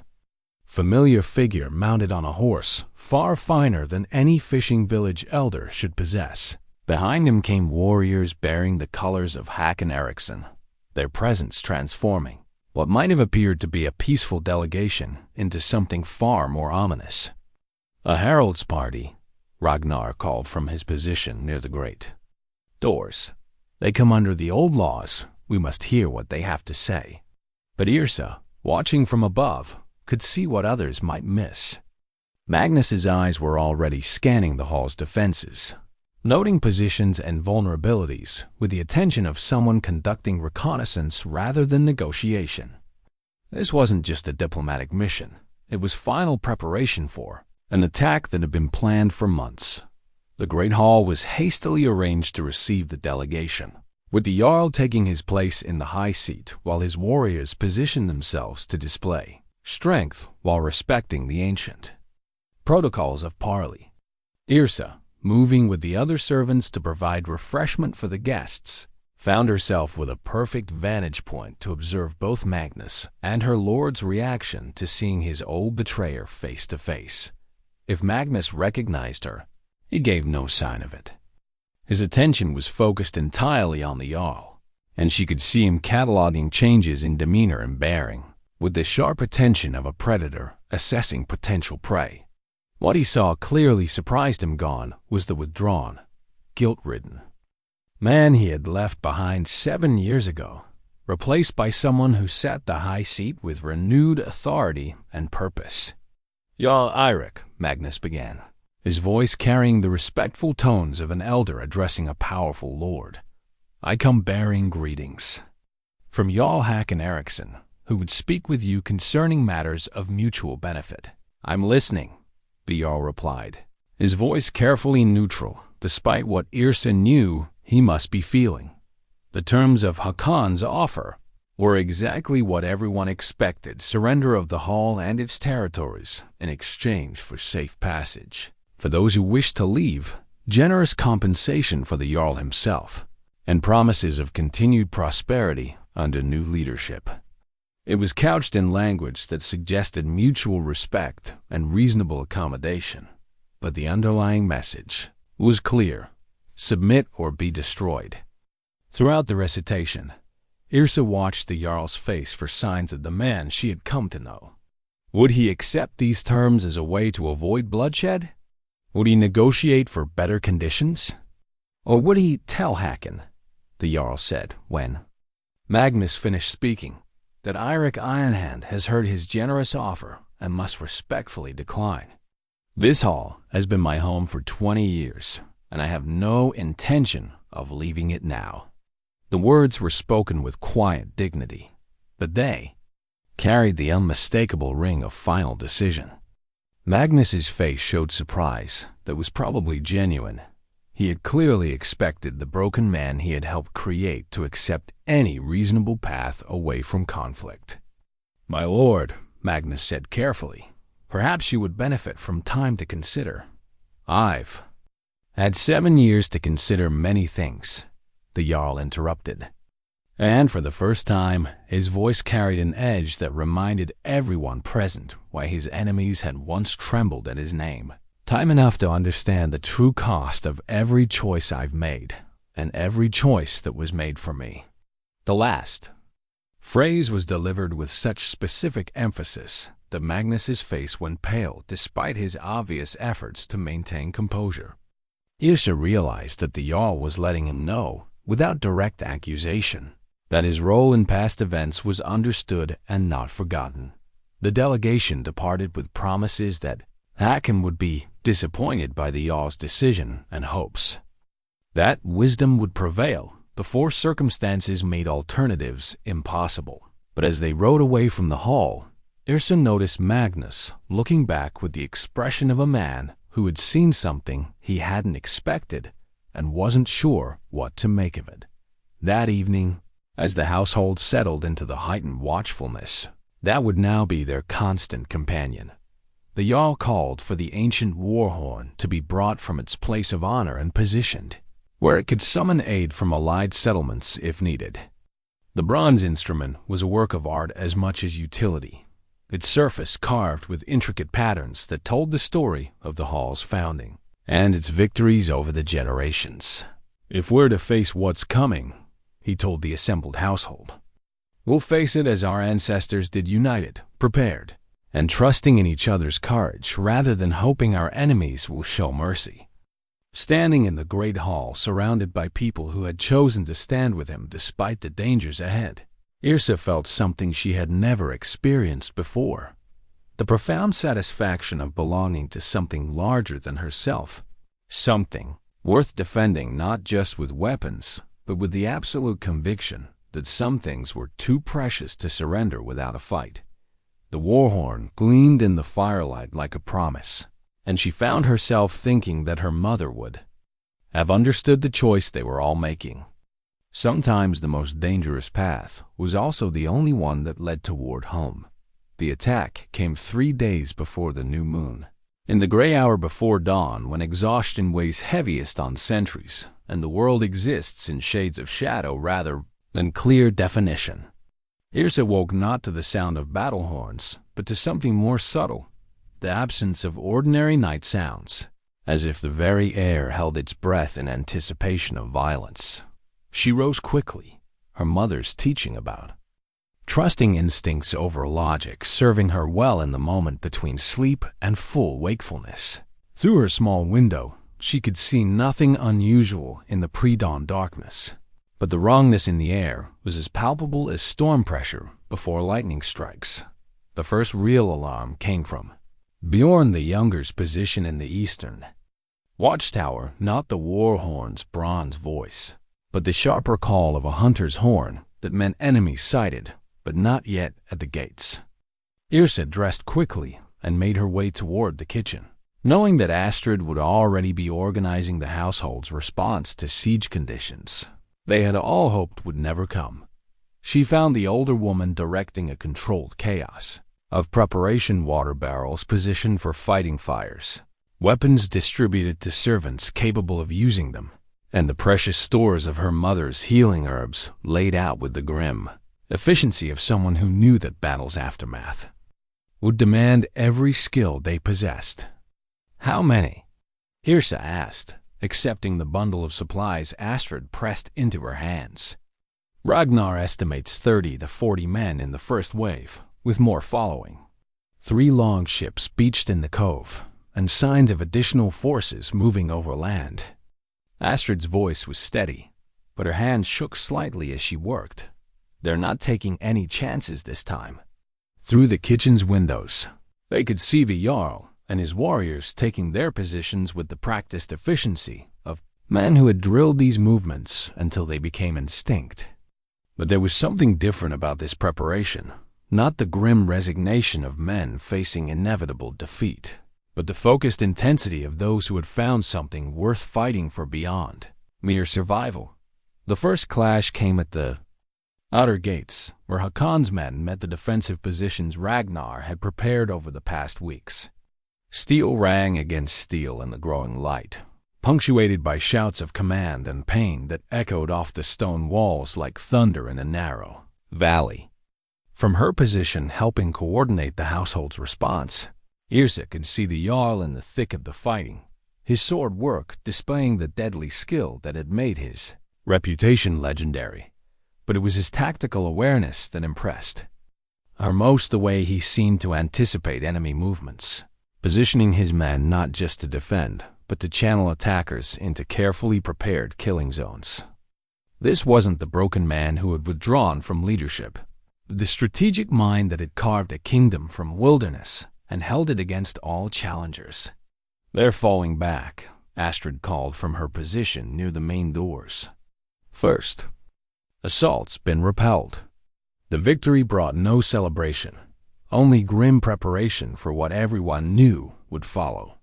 familiar figure mounted on a horse far finer than any fishing village elder should possess. Behind him came warriors bearing the colors of Håkon Eriksson, their presence transforming what might have appeared to be a peaceful delegation into something far more ominous. A herald's party, Ragnar called from his position near the grate. Doors. They come under the old laws. We must hear what they have to say. But Yrsa, watching from above, could see what others might miss. Magnus's eyes were already scanning the hall's defenses, noting positions and vulnerabilities with the attention of someone conducting reconnaissance rather than negotiation. This wasn't just a diplomatic mission. It was final preparation for an attack that had been planned for months. The Great Hall was hastily arranged to receive the delegation, with the Jarl taking his place in the high seat while his warriors positioned themselves to display strength while respecting the ancient protocols of parley. Yrsa, moving with the other servants to provide refreshment for the guests, found herself with a perfect vantage point to observe both Magnus and her lord's reaction to seeing his old betrayer face to face. If Magnus recognized her, he gave no sign of it. His attention was focused entirely on the Jarl, and she could see him cataloging changes in demeanor and bearing, with the sharp attention of a predator assessing potential prey. What he saw clearly surprised him. Gone was the withdrawn, guilt-ridden man he had left behind 7 years ago, replaced by someone who sat the high seat with renewed authority and purpose. Jarl Eirik, Magnus began, his voice carrying the respectful tones of an elder addressing a powerful lord. I come bearing greetings from Jarl Håkon Eriksson, who would speak with you concerning matters of mutual benefit. I'm listening, the Jarl replied, his voice carefully neutral, despite what Yrsa knew he must be feeling. The terms of Håkon's offer were exactly what everyone expected: surrender of the hall and its territories in exchange for safe passage for those who wished to leave, generous compensation for the Jarl himself, and promises of continued prosperity under new leadership. It was couched in language that suggested mutual respect and reasonable accommodation, but the underlying message was clear: submit or be destroyed. Throughout the recitation, Yrsa watched the Jarl's face for signs of the man she had come to know. Would he accept these terms as a way to avoid bloodshed? Would he negotiate for better conditions? Or would he tell Håkon, the Jarl said when Magnus finished speaking, that Eirik Ironhand has heard his generous offer and must respectfully decline. This hall has been my home for 20 years, and I have no intention of leaving it now. The words were spoken with quiet dignity, but they carried the unmistakable ring of final decision. Magnus's face showed surprise that was probably genuine. He had clearly expected the broken man he had helped create to accept any reasonable path away from conflict. My lord, Magnus said carefully, perhaps you would benefit from time to consider. I've had 7 years to consider many things, the Jarl interrupted. And for the first time, his voice carried an edge that reminded everyone present why his enemies had once trembled at his name. Time enough to understand the true cost of every choice I've made, and every choice that was made for me. The last phrase was delivered with such specific emphasis that Magnus's face went pale despite his obvious efforts to maintain composure. Yrsa realized that the Jarl was letting him know, without direct accusation, that his role in past events was understood and not forgotten. The delegation departed with promises that Håkon would be disappointed by the Jarl's decision and hopes that wisdom would prevail before circumstances made alternatives impossible. But as they rode away from the hall, Yrsa noticed Magnus looking back with the expression of a man who had seen something he hadn't expected and wasn't sure what to make of it. That evening, as the household settled into the heightened watchfulness that would now be their constant companion, the Jarl called for the ancient war horn to be brought from its place of honor and positioned where it could summon aid from allied settlements if needed. The bronze instrument was a work of art as much as utility, its surface carved with intricate patterns that told the story of the hall's founding and its victories over the generations. "If we're to face what's coming," he told the assembled household, "we'll face it as our ancestors did, united, prepared, and trusting in each other's courage rather than hoping our enemies will show mercy." Standing in the great hall surrounded by people who had chosen to stand with him despite the dangers ahead, Yrsa felt something she had never experienced before. The profound satisfaction of belonging to something larger than herself, something worth defending not just with weapons, but with the absolute conviction that some things were too precious to surrender without a fight. The war horn gleamed in the firelight like a promise, and she found herself thinking that her mother would have understood the choice they were all making. Sometimes the most dangerous path was also the only one that led toward home. The attack came 3 days before the new moon, in the gray hour before dawn when exhaustion weighs heaviest on sentries and the world exists in shades of shadow rather than clear definition. Yrsa woke not to the sound of battle horns, but to something more subtle, the absence of ordinary night sounds, as if the very air held its breath in anticipation of violence. She rose quickly, her mother's teaching about trusting instincts over logic serving her well in the moment between sleep and full wakefulness. Through her small window, she could see nothing unusual in the pre-dawn darkness, but the wrongness in the air was as palpable as storm pressure before lightning strikes. The first real alarm came from Bjorn the Younger's position in the eastern watchtower, not the war horn's bronze voice, but the sharper call of a hunter's horn that meant enemies sighted, but not yet at the gates. Yrsa dressed quickly and made her way toward the kitchen, knowing that Astrid would already be organizing the household's response to siege conditions they had all hoped would never come. She found the older woman directing a controlled chaos of preparation, water barrels positioned for fighting fires, weapons distributed to servants capable of using them, and the precious stores of her mother's healing herbs laid out with the grim efficiency of someone who knew that battle's aftermath would demand every skill they possessed. "How many?" Yrsa asked, accepting the bundle of supplies Astrid pressed into her hands. "Ragnar estimates 30 to 40 men in the first wave, with more following. 3 long ships beached in the cove, and signs of additional forces moving over land." Astrid's voice was steady, but her hands shook slightly as she worked. "They're not taking any chances this time." Through the kitchen's windows, they could see the Jarl and his warriors taking their positions with the practiced efficiency of men who had drilled these movements until they became instinct. But there was something different about this preparation, not the grim resignation of men facing inevitable defeat, but the focused intensity of those who had found something worth fighting for beyond mere survival. The first clash came at the outer gates, where Hakon's men met the defensive positions Ragnar had prepared over the past weeks. Steel rang against steel in the growing light, punctuated by shouts of command and pain that echoed off the stone walls like thunder in a narrow valley. From her position helping coordinate the household's response, Yrsa could see the Jarl in the thick of the fighting, his sword work displaying the deadly skill that had made his reputation legendary. But it was his tactical awareness that impressed her most, the way he seemed to anticipate enemy movements, positioning his men not just to defend, but to channel attackers into carefully prepared killing zones. This wasn't the broken man who had withdrawn from leadership, but the strategic mind that had carved a kingdom from wilderness and held it against all challengers. They're falling back, Astrid called from her position near the main doors. First assault's been repelled. The victory brought no celebration, only grim preparation for what everyone knew would follow.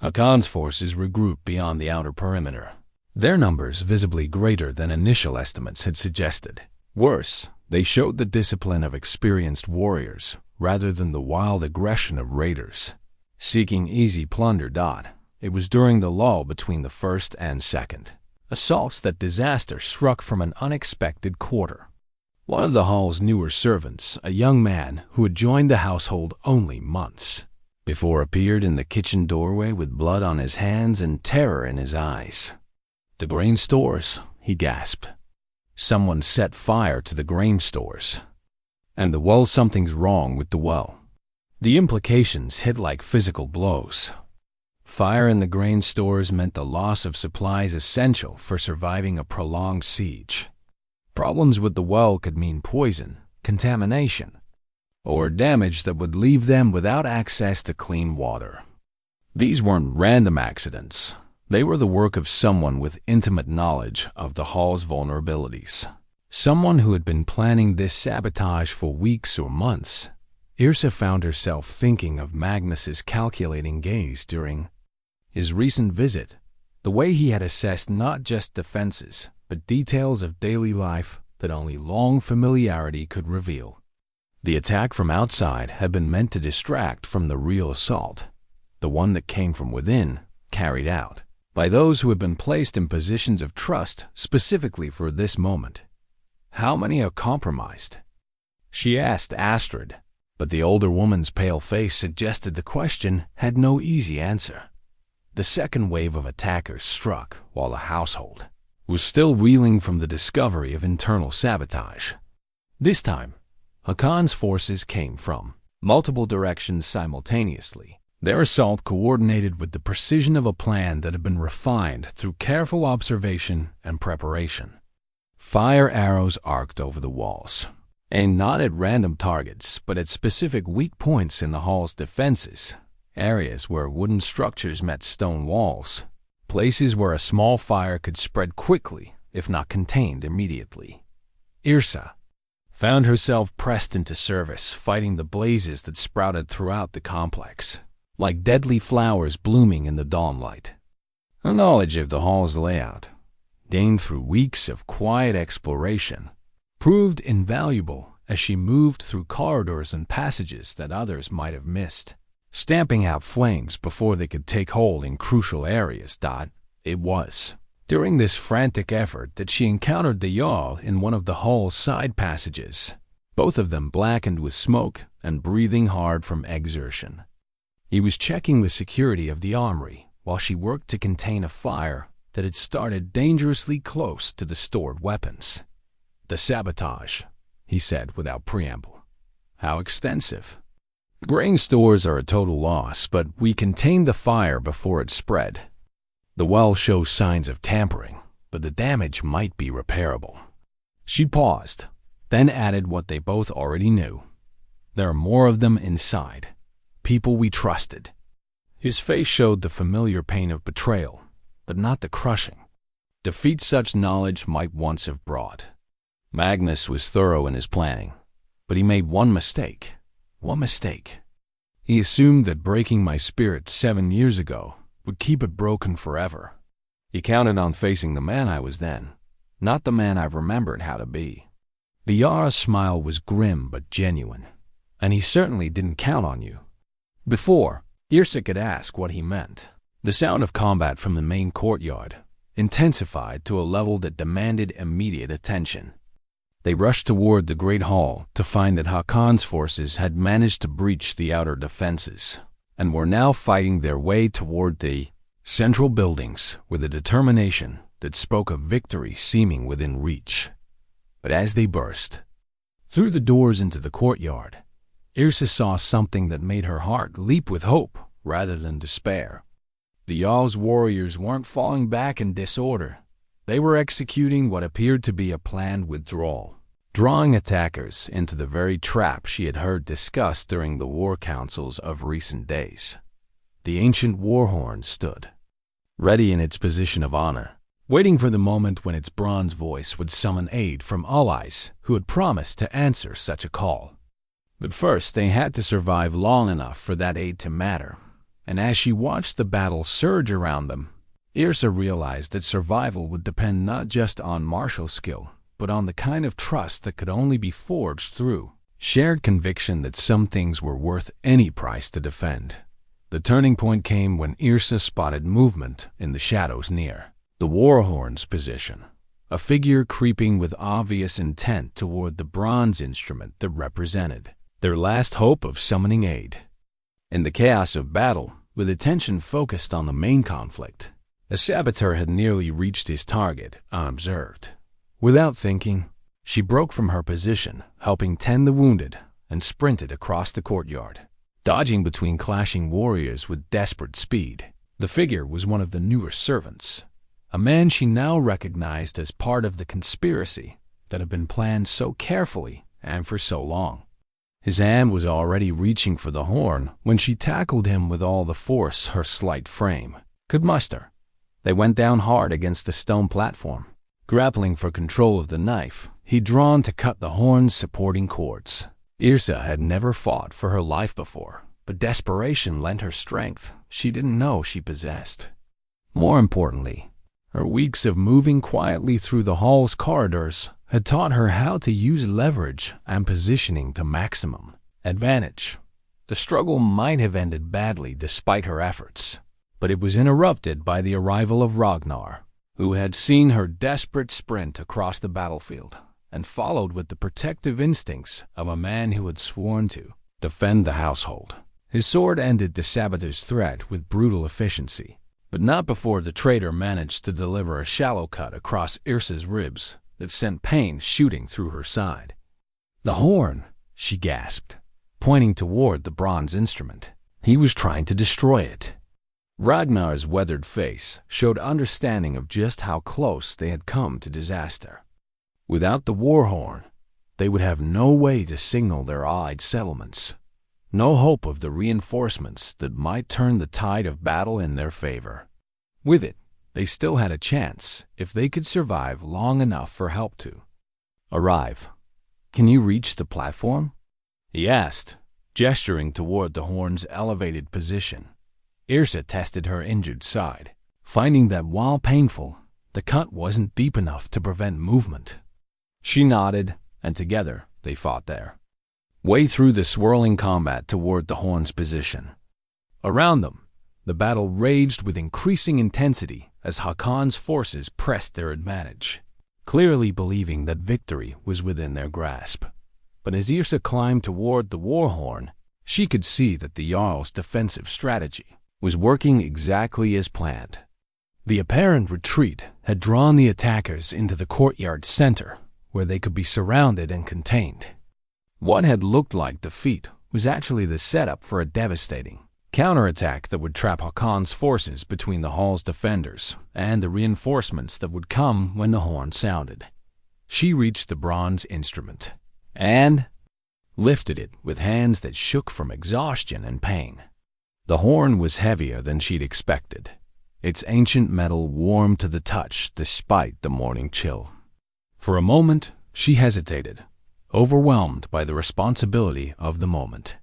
Hakon's forces regrouped beyond the outer perimeter, their numbers visibly greater than initial estimates had suggested. Worse, they showed the discipline of experienced warriors rather than the wild aggression of raiders seeking easy plunder. It was during the lull between the first and second assaults that disaster struck from an unexpected quarter. One of the hall's newer servants, a young man who had joined the household only months before, appeared in the kitchen doorway with blood on his hands and terror in his eyes. "The grain stores," he gasped. "Someone set fire to the grain stores. And the well, something's wrong with the well." The implications hit like physical blows. Fire in the grain stores meant the loss of supplies essential for surviving a prolonged siege. Problems with the well could mean poison, contamination, or damage that would leave them without access to clean water. These weren't random accidents. They were the work of someone with intimate knowledge of the hall's vulnerabilities. Someone who had been planning this sabotage for weeks or months. Yrsa found herself thinking of Magnus's calculating gaze during his recent visit, the way he had assessed not just defenses, but details of daily life that only long familiarity could reveal. The attack from outside had been meant to distract from the real assault, the one that came from within, carried out by those who had been placed in positions of trust specifically for this moment. "How many are compromised?" she asked Astrid, but the older woman's pale face suggested the question had no easy answer. The second wave of attackers struck while the household was still reeling from the discovery of internal sabotage. This time, Hakon's forces came from multiple directions simultaneously, their assault coordinated with the precision of a plan that had been refined through careful observation and preparation. Fire arrows arced over the walls, aimed not at random targets, but at specific weak points in the hall's defenses, areas where wooden structures met stone walls, places where a small fire could spread quickly if not contained immediately. Yrsa found herself pressed into service, fighting the blazes that sprouted throughout the complex, like deadly flowers blooming in the dawnlight. Her knowledge of the hall's layout, gained through weeks of quiet exploration, proved invaluable as she moved through corridors and passages that others might have missed, stamping out flames before they could take hold in crucial areas. It was during this frantic effort that she encountered the Jarl in one of the hall's side passages, both of them blackened with smoke and breathing hard from exertion. He was checking the security of the armory while she worked to contain a fire that had started dangerously close to the stored weapons. "The sabotage," he said without preamble. "How extensive?" "Grain stores are a total loss, but we contained the fire before it spread. The well shows signs of tampering, but the damage might be repairable." She paused, then added what they both already knew. "There are more of them inside. People we trusted." His face showed the familiar pain of betrayal, but not the crushing defeat such knowledge might once have brought. Magnus was thorough in his planning, but he made one mistake. One mistake. He assumed that breaking my spirit 7 years ago would keep it broken forever. He counted on facing the man I was then, not the man I've remembered how to be. The Jarl's smile was grim but genuine, and he certainly didn't count on you. Before, Yrsa could ask what he meant, The sound of combat from the main courtyard intensified to a level that demanded immediate attention. They rushed toward the Great Hall to find that Hakon's forces had managed to breach the outer defenses and were now fighting their way toward the central buildings with a determination that spoke of victory seeming within reach. But as they burst through the doors into the courtyard, Yrsa saw something that made her heart leap with hope rather than despair. The Jarl's warriors weren't falling back in disorder. They were executing what appeared to be a planned withdrawal, drawing attackers into the very trap she had heard discussed during the war councils of recent days. The ancient war horn stood, ready in its position of honor, waiting for the moment when its bronze voice would summon aid from allies who had promised to answer such a call. But first, they had to survive long enough for that aid to matter, and as she watched the battle surge around them, Yrsa realized that survival would depend not just on martial skill, but on the kind of trust that could only be forged through shared conviction that some things were worth any price to defend. The turning point came when Yrsa spotted movement in the shadows near the Warhorn's position, a figure creeping with obvious intent toward the bronze instrument that represented their last hope of summoning aid. In the chaos of battle, with attention focused on the main conflict, a saboteur had nearly reached his target unobserved. Without thinking, she broke from her position, helping tend the wounded, and sprinted across the courtyard, dodging between clashing warriors with desperate speed. The figure was one of the newer servants, a man she now recognized as part of the conspiracy that had been planned so carefully and for so long. His hand was already reaching for the horn when she tackled him with all the force her slight frame could muster. They went down hard against the stone platform. Grappling for control of the knife he'd drawn to cut the horn's supporting cords. Yrsa had never fought for her life before, but desperation lent her strength she didn't know she possessed. More importantly, her weeks of moving quietly through the hall's corridors had taught her how to use leverage and positioning to maximum advantage. The struggle might have ended badly despite her efforts, but it was interrupted by the arrival of Ragnar, who had seen her desperate sprint across the battlefield and followed with the protective instincts of a man who had sworn to defend the household. His sword ended the saboteur's threat with brutal efficiency, but not before the traitor managed to deliver a shallow cut across Yrsa's ribs that sent pain shooting through her side. "The horn," she gasped, pointing toward the bronze instrument. He was trying to destroy it. Ragnar's weathered face showed understanding of just how close they had come to disaster. Without the war horn, they would have no way to signal their allied settlements, no hope of the reinforcements that might turn the tide of battle in their favor. With it, they still had a chance if they could survive long enough for help to arrive. "Can you reach the platform?" he asked, gesturing toward the horn's elevated position. Yrsa tested her injured side, finding that while painful, the cut wasn't deep enough to prevent movement. She nodded, and together they fought there, way through the swirling combat toward the horn's position. Around them, the battle raged with increasing intensity as Hakon's forces pressed their advantage, clearly believing that victory was within their grasp. But as Yrsa climbed toward the war horn, she could see that the Jarl's defensive strategy was working exactly as planned. The apparent retreat had drawn the attackers into the courtyard center, where they could be surrounded and contained. What had looked like defeat was actually the setup for a devastating counterattack that would trap Hakon's forces between the hall's defenders and the reinforcements that would come when the horn sounded. She reached the bronze instrument and lifted it with hands that shook from exhaustion and pain. The horn was heavier than she'd expected, its ancient metal warm to the touch despite the morning chill. For a moment, she hesitated, overwhelmed by the responsibility of the moment.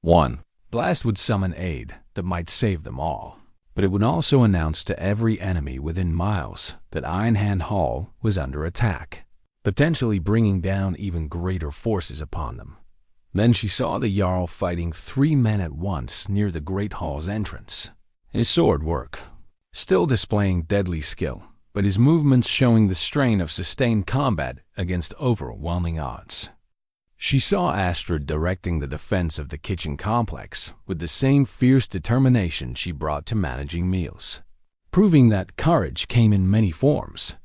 One blast would summon aid that might save them all, but it would also announce to every enemy within miles that Ironhand Hall was under attack, potentially bringing down even greater forces upon them. Then she saw the Jarl fighting 3 men at once near the Great Hall's entrance. his sword work still displaying deadly skill, but his movements showing the strain of sustained combat against overwhelming odds. She saw Astrid directing the defense of the kitchen complex with the same fierce determination she brought to managing meals, proving that courage came in many forms.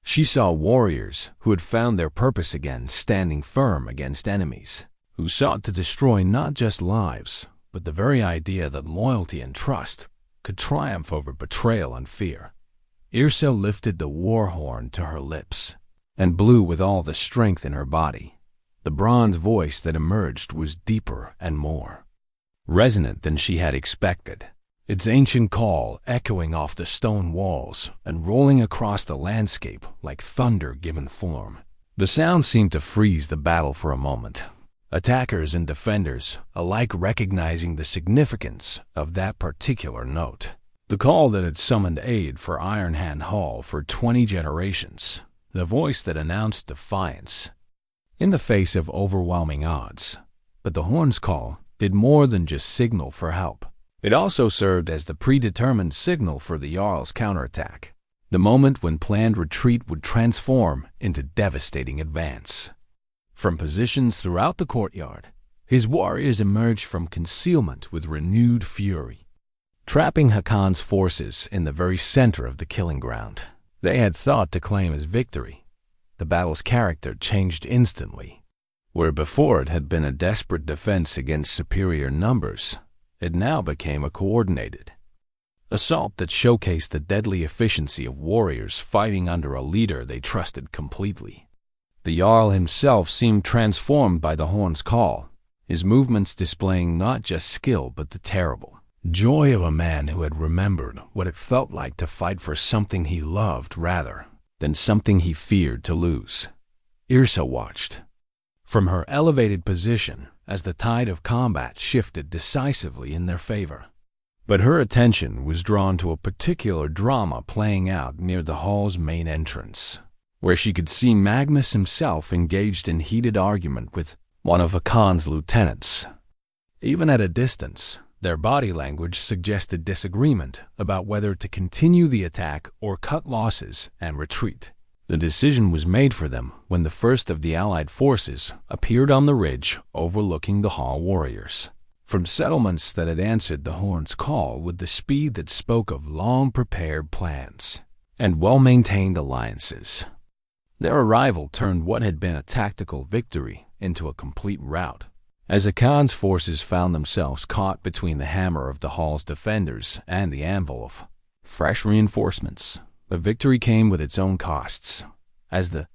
She saw warriors who had found their purpose again standing firm against enemies, who sought to destroy not just lives, but the very idea that loyalty and trust could triumph over betrayal and fear. Yrsa lifted the war horn to her lips and blew with all the strength in her body. The bronze voice that emerged was deeper and more resonant than she had expected, its ancient call echoing off the stone walls and rolling across the landscape like thunder given form. The sound seemed to freeze the battle for a moment, attackers and defenders alike recognizing the significance of that particular note. The call that had summoned aid for Ironhand Hall for 20 generations, the voice that announced defiance in the face of overwhelming odds. But the horn's call did more than just signal for help. It also served as the predetermined signal for the Jarl's counterattack, the moment when planned retreat would transform into devastating advance. From positions throughout the courtyard, his warriors emerged from concealment with renewed fury, trapping Hakon's forces in the very center of the killing ground. They had thought to claim his victory. The battle's character changed instantly. Where before it had been a desperate defense against superior numbers, it now became a coordinated assault that showcased the deadly efficiency of warriors fighting under a leader they trusted completely. The Jarl himself seemed transformed by the horn's call, his movements displaying not just skill but the terrible joy of a man who had remembered what it felt like to fight for something he loved rather than something he feared to lose. Yrsa watched from her elevated position as the tide of combat shifted decisively in their favor. But her attention was drawn to a particular drama playing out near the hall's main entrance, where she could see Magnus himself engaged in heated argument with one of Hakon's lieutenants. Even at a distance, their body language suggested disagreement about whether to continue the attack or cut losses and retreat. The decision was made for them when the first of the allied forces appeared on the ridge overlooking the hall warriors, from settlements that had answered the horn's call with the speed that spoke of long-prepared plans and well-maintained alliances. Their arrival turned what had been a tactical victory into a complete rout, as Hakon's forces found themselves caught between the hammer of the hall's defenders and the anvil of fresh reinforcements. The victory came with its own costs. As the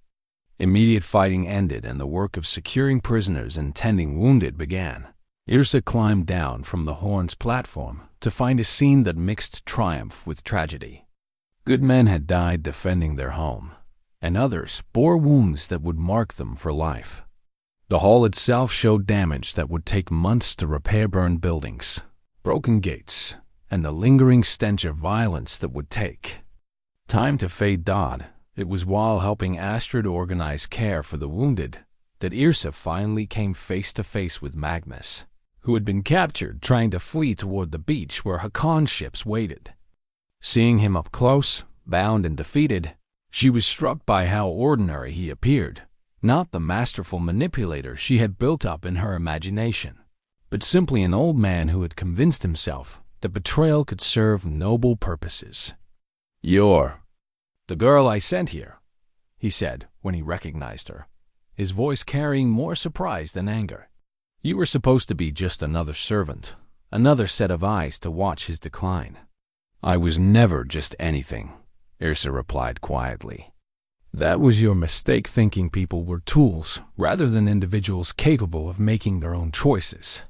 immediate fighting ended and the work of securing prisoners and tending wounded began, Yrsa climbed down from the horn's platform to find a scene that mixed triumph with tragedy. Good men had died defending their home, and others bore wounds that would mark them for life. The hall itself showed damage that would take months to repair burned buildings, broken gates, and the lingering stench of violence that would take time to fade dawned. It was while helping Astrid organize care for the wounded that Yrsa finally came face to face with Magnus, who had been captured trying to flee toward the beach where Hakon's ships waited. Seeing him up close, bound and defeated, she was struck by how ordinary he appeared, not the masterful manipulator she had built up in her imagination, but simply an old man who had convinced himself that betrayal could serve noble purposes. "You're the girl I sent here," he said when he recognized her, his voice carrying more surprise than anger. "You were supposed to be just another servant, another set of eyes to watch his decline." "I was never just anything," Yrsa replied quietly. "That was your mistake, thinking people were tools rather than individuals capable of making their own choices."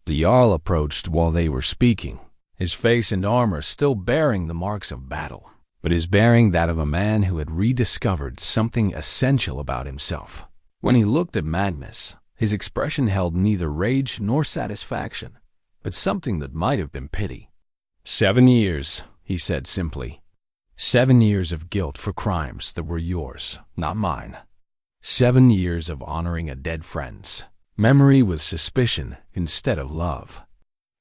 The Jarl approached while they were speaking, his face and armor still bearing the marks of battle, but his bearing that of a man who had rediscovered something essential about himself. When he looked at Magnus, his expression held neither rage nor satisfaction, but something that might have been pity. 7 years, he said simply. 7 years of guilt for crimes that were yours, not mine. 7 years of honoring a dead friend's memory with suspicion instead of love.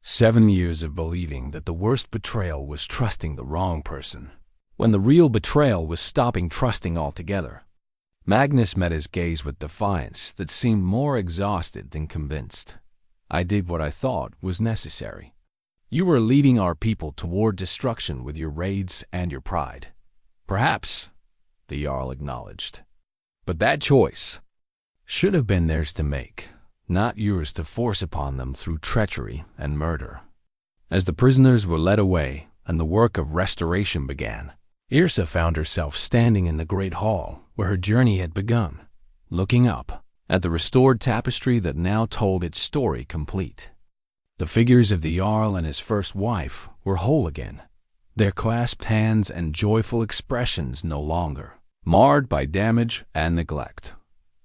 7 years of believing that the worst betrayal was trusting the wrong person, when the real betrayal was stopping trusting altogether. Magnus met his gaze with defiance that seemed more exhausted than convinced. I did what I thought was necessary. You were leading our people toward destruction with your raids and your pride. Perhaps, the Jarl acknowledged. But that choice should have been theirs to make, not yours to force upon them through treachery and murder. As the prisoners were led away and the work of restoration began, Yrsa found herself standing in the great hall where her journey had begun, looking up at the restored tapestry that now told its story complete. The figures of the Jarl and his first wife were whole again, their clasped hands and joyful expressions no longer marred by damage and neglect.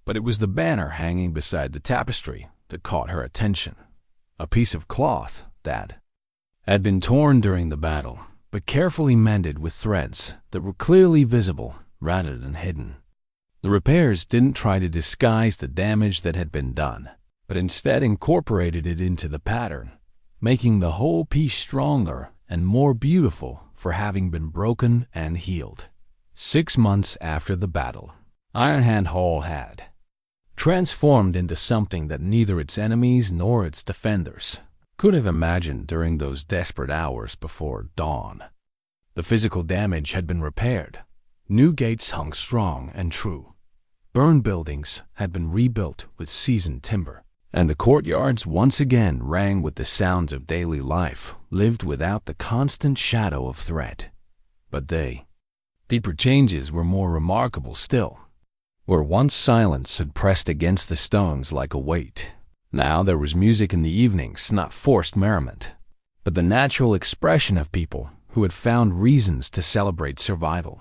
But it was the banner hanging beside the tapestry that caught her attention, a piece of cloth that had been torn during the battle, but carefully mended with threads that were clearly visible rather than hidden. The repairs didn't try to disguise the damage that had been done, but instead incorporated it into the pattern, making the whole piece stronger and more beautiful for having been broken and healed. 6 months after the battle, Ironhand Hall had transformed into something that neither its enemies nor its defenders could have imagined during those desperate hours before dawn. The physical damage had been repaired. New gates hung strong and true. Burned buildings had been rebuilt with seasoned timber, and the courtyards once again rang with the sounds of daily life, lived without the constant shadow of threat. But deeper changes were more remarkable still. Where once silence had pressed against the stones like a weight, now there was music in the evenings, not forced merriment, but the natural expression of people who had found reasons to celebrate survival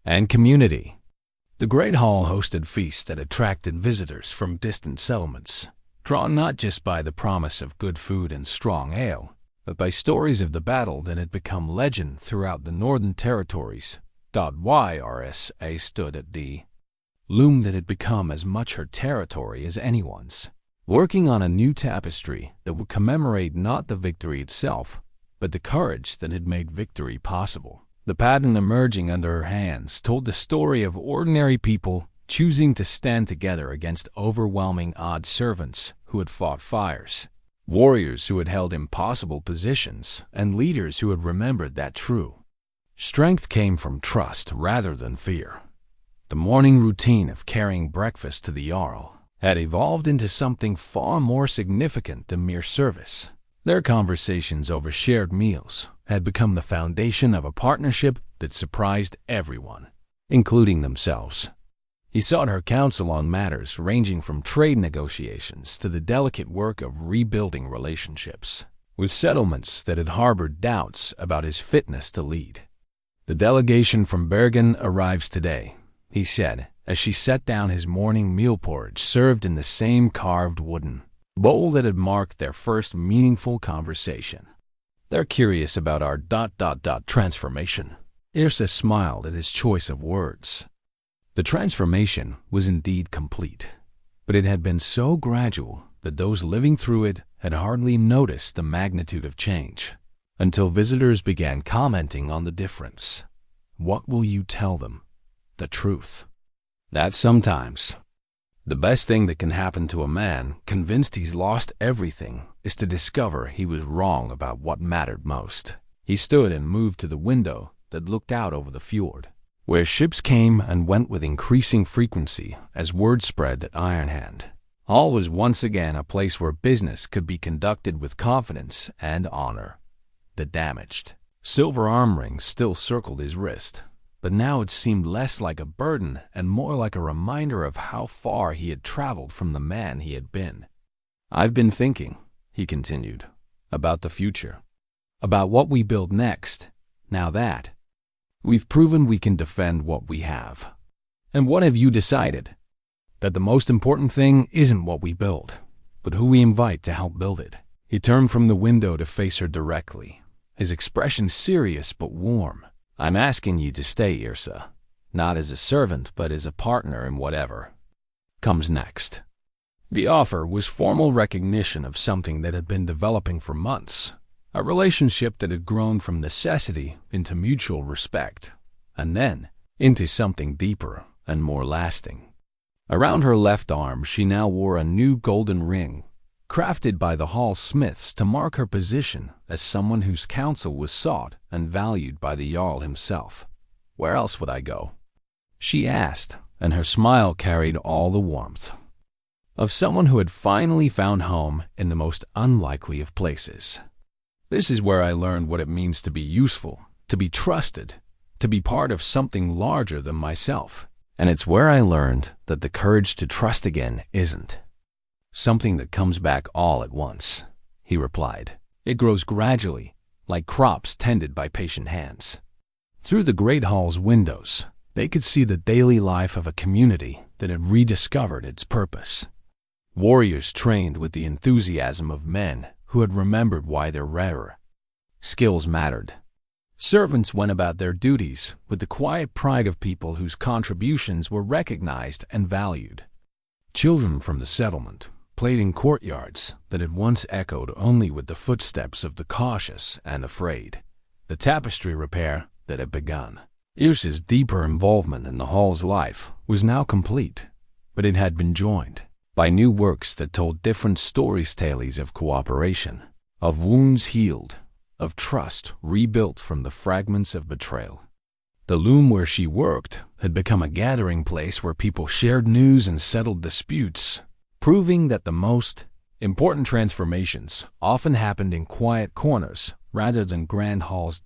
and community. The great hall hosted feasts that attracted visitors from distant settlements, drawn not just by the promise of good food and strong ale, but by stories of the battle that had become legend throughout the northern territories. Yrsa stood at the loom that had become as much her territory as anyone's, working on a new tapestry that would commemorate not the victory itself, but the courage that had made victory possible. The pattern emerging under her hands told the story of ordinary people choosing to stand together against overwhelming odds, servants who had fought fires, warriors who had held impossible positions, and leaders who had remembered that true strength came from trust rather than fear. The morning routine of carrying breakfast to the Jarl had evolved into something far more significant than mere service. Their conversations over shared meals had become the foundation of a partnership that surprised everyone, including themselves. He sought her counsel on matters ranging from trade negotiations to the delicate work of rebuilding relationships with settlements that had harbored doubts about his fitness to lead. "The delegation from Bergen arrives today," he said, as she set down his morning meal porridge served in the same carved wooden bowl that had marked their first meaningful conversation. "They're curious about our transformation." Yrsa smiled at his choice of words. The transformation was indeed complete, but it had been so gradual that those living through it had hardly noticed the magnitude of change, until visitors began commenting on the difference. "What will you tell them? The truth?" That sometimes the best thing that can happen to a man convinced he's lost everything is to discover he was wrong about what mattered most. He stood and moved to the window that looked out over the fjord, where ships came and went with increasing frequency as word spread that Ironhand Hall was once again a place where business could be conducted with confidence and honor. The damaged silver arm ring still circled his wrist, but now it seemed less like a burden and more like a reminder of how far he had traveled from the man he had been. "I've been thinking," he continued, "about the future, about what we build next, now that we've proven we can defend what we have." "And what have you decided?" "That the most important thing isn't what we build, but who we invite to help build it." He turned from the window to face her directly, his expression serious but warm. "I'm asking you to stay, Yrsa, not as a servant, but as a partner in whatever comes next." The offer was formal recognition of something that had been developing for months, a relationship that had grown from necessity into mutual respect, and then into something deeper and more lasting. Around her left arm she now wore a new golden ring, crafted by the hall smiths to mark her position as someone whose counsel was sought and valued by the Jarl himself. "Where else would I go?" she asked, and her smile carried all the warmth of someone who had finally found home in the most unlikely of places. "This is where I learned what it means to be useful, to be trusted, to be part of something larger than myself. And it's where I learned that the courage to trust again isn't something that comes back all at once," he replied. "It grows gradually, like crops tended by patient hands." Through the great hall's windows, they could see the daily life of a community that had rediscovered its purpose. Warriors trained with the enthusiasm of men who had remembered why their rarer skills mattered. Servants went about their duties with the quiet pride of people whose contributions were recognized and valued. Children from the settlement played in courtyards that had once echoed only with the footsteps of the cautious and afraid. The tapestry repair that had begun. Yrsa's deeper involvement in the hall's life was now complete, but it had been joined by new works that told different tales of cooperation, of wounds healed, of trust rebuilt from the fragments of betrayal. The loom where she worked had become a gathering place where people shared news and settled disputes, proving that the most important transformations often happened in quiet corners rather than grand halls.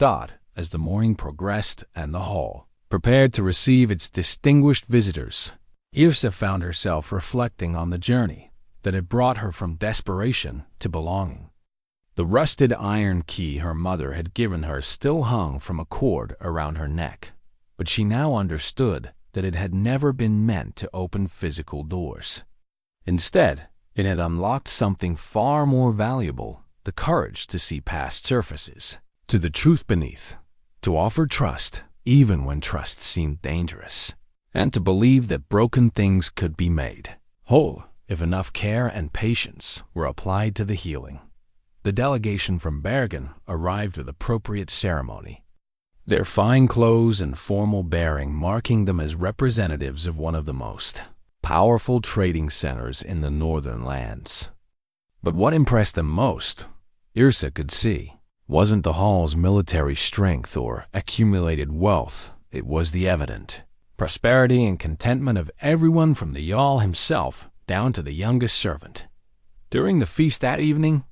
As the morning progressed and the hall prepared to receive its distinguished visitors, Yrsa found herself reflecting on the journey that had brought her from desperation to belonging. The rusted iron key her mother had given her still hung from a cord around her neck, but she now understood that it had never been meant to open physical doors. Instead, it had unlocked something far more valuable, the courage to see past surfaces, to the truth beneath, to offer trust even when trust seemed dangerous, and to believe that broken things could be made whole if enough care and patience were applied to the healing. The delegation from Bergen arrived with appropriate ceremony, their fine clothes and formal bearing marking them as representatives of one of the most powerful trading centers in the northern lands. But what impressed them most, Yrsa could see, wasn't the hall's military strength or accumulated wealth. It was the evident prosperity and contentment of everyone from the Jarl himself down to the youngest servant. During the feast that evening,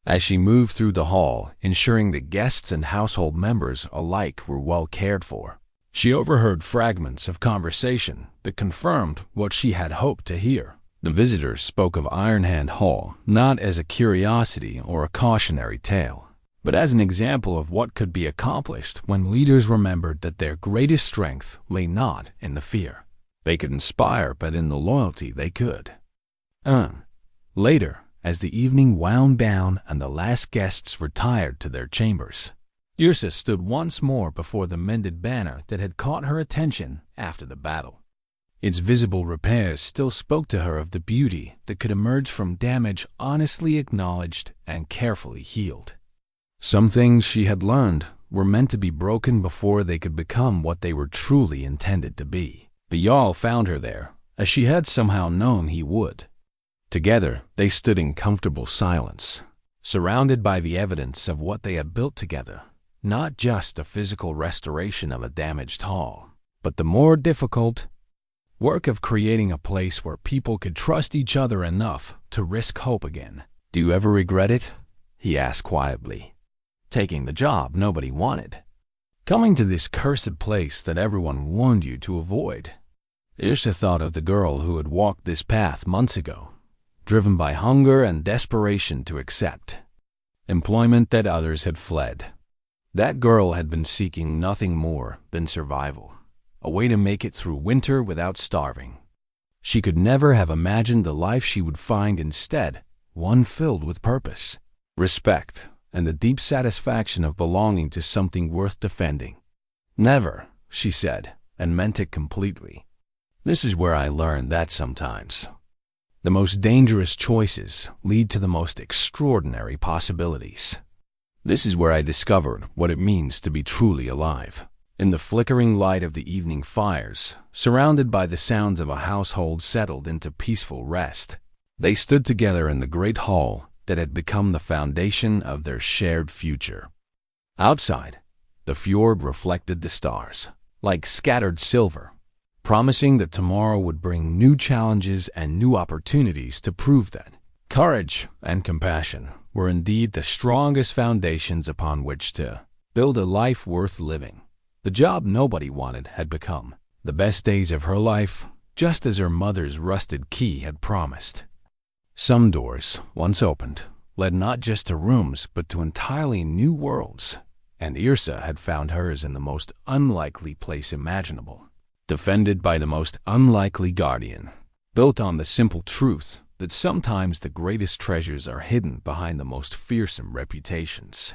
as she moved through the hall, ensuring that guests and household members alike were well cared for, she overheard fragments of conversation that confirmed what she had hoped to hear. The visitors spoke of Ironhand Hall not as a curiosity or a cautionary tale, but as an example of what could be accomplished when leaders remembered that their greatest strength lay not in the fear they could inspire, but in the loyalty they could earn. Later, as the evening wound down and the last guests retired to their chambers, Yrsa stood once more before the mended banner that had caught her attention after the battle. Its visible repairs still spoke to her of the beauty that could emerge from damage honestly acknowledged and carefully healed. Some things she had learned were meant to be broken before they could become what they were truly intended to be. The Jarl found her there, as she had somehow known he would. Together, they stood in comfortable silence, surrounded by the evidence of what they had built together, not just the physical restoration of a damaged hall, but the more difficult work of creating a place where people could trust each other enough to risk hope again. "Do you ever regret it?" he asked quietly. "Taking the job nobody wanted, coming to this cursed place that everyone warned you to avoid." Yrsa thought of the girl who had walked this path months ago, driven by hunger and desperation to accept employment that others had fled. That girl had been seeking nothing more than survival, a way to make it through winter without starving. She could never have imagined the life she would find instead, one filled with purpose, respect, and the deep satisfaction of belonging to something worth defending. "Never," she said, and meant it completely. "This is where I learned that sometimes The most dangerous choices lead to the most extraordinary possibilities. This is where I discovered what it means to be truly alive. In the flickering light of the evening fires, surrounded by the sounds of a household settled into peaceful rest, they stood together in the great hall that had become the foundation of their shared future. Outside, the fjord reflected the stars, like scattered silver, promising that tomorrow would bring new challenges and new opportunities to prove that courage and compassion were indeed the strongest foundations upon which to build a life worth living. The job nobody wanted had become the best days of her life, just as her mother's rusted key had promised. Some doors, once opened, led not just to rooms but to entirely new worlds, and Yrsa had found hers in the most unlikely place imaginable, defended by the most unlikely guardian, built on the simple truth that sometimes the greatest treasures are hidden behind the most fearsome reputations.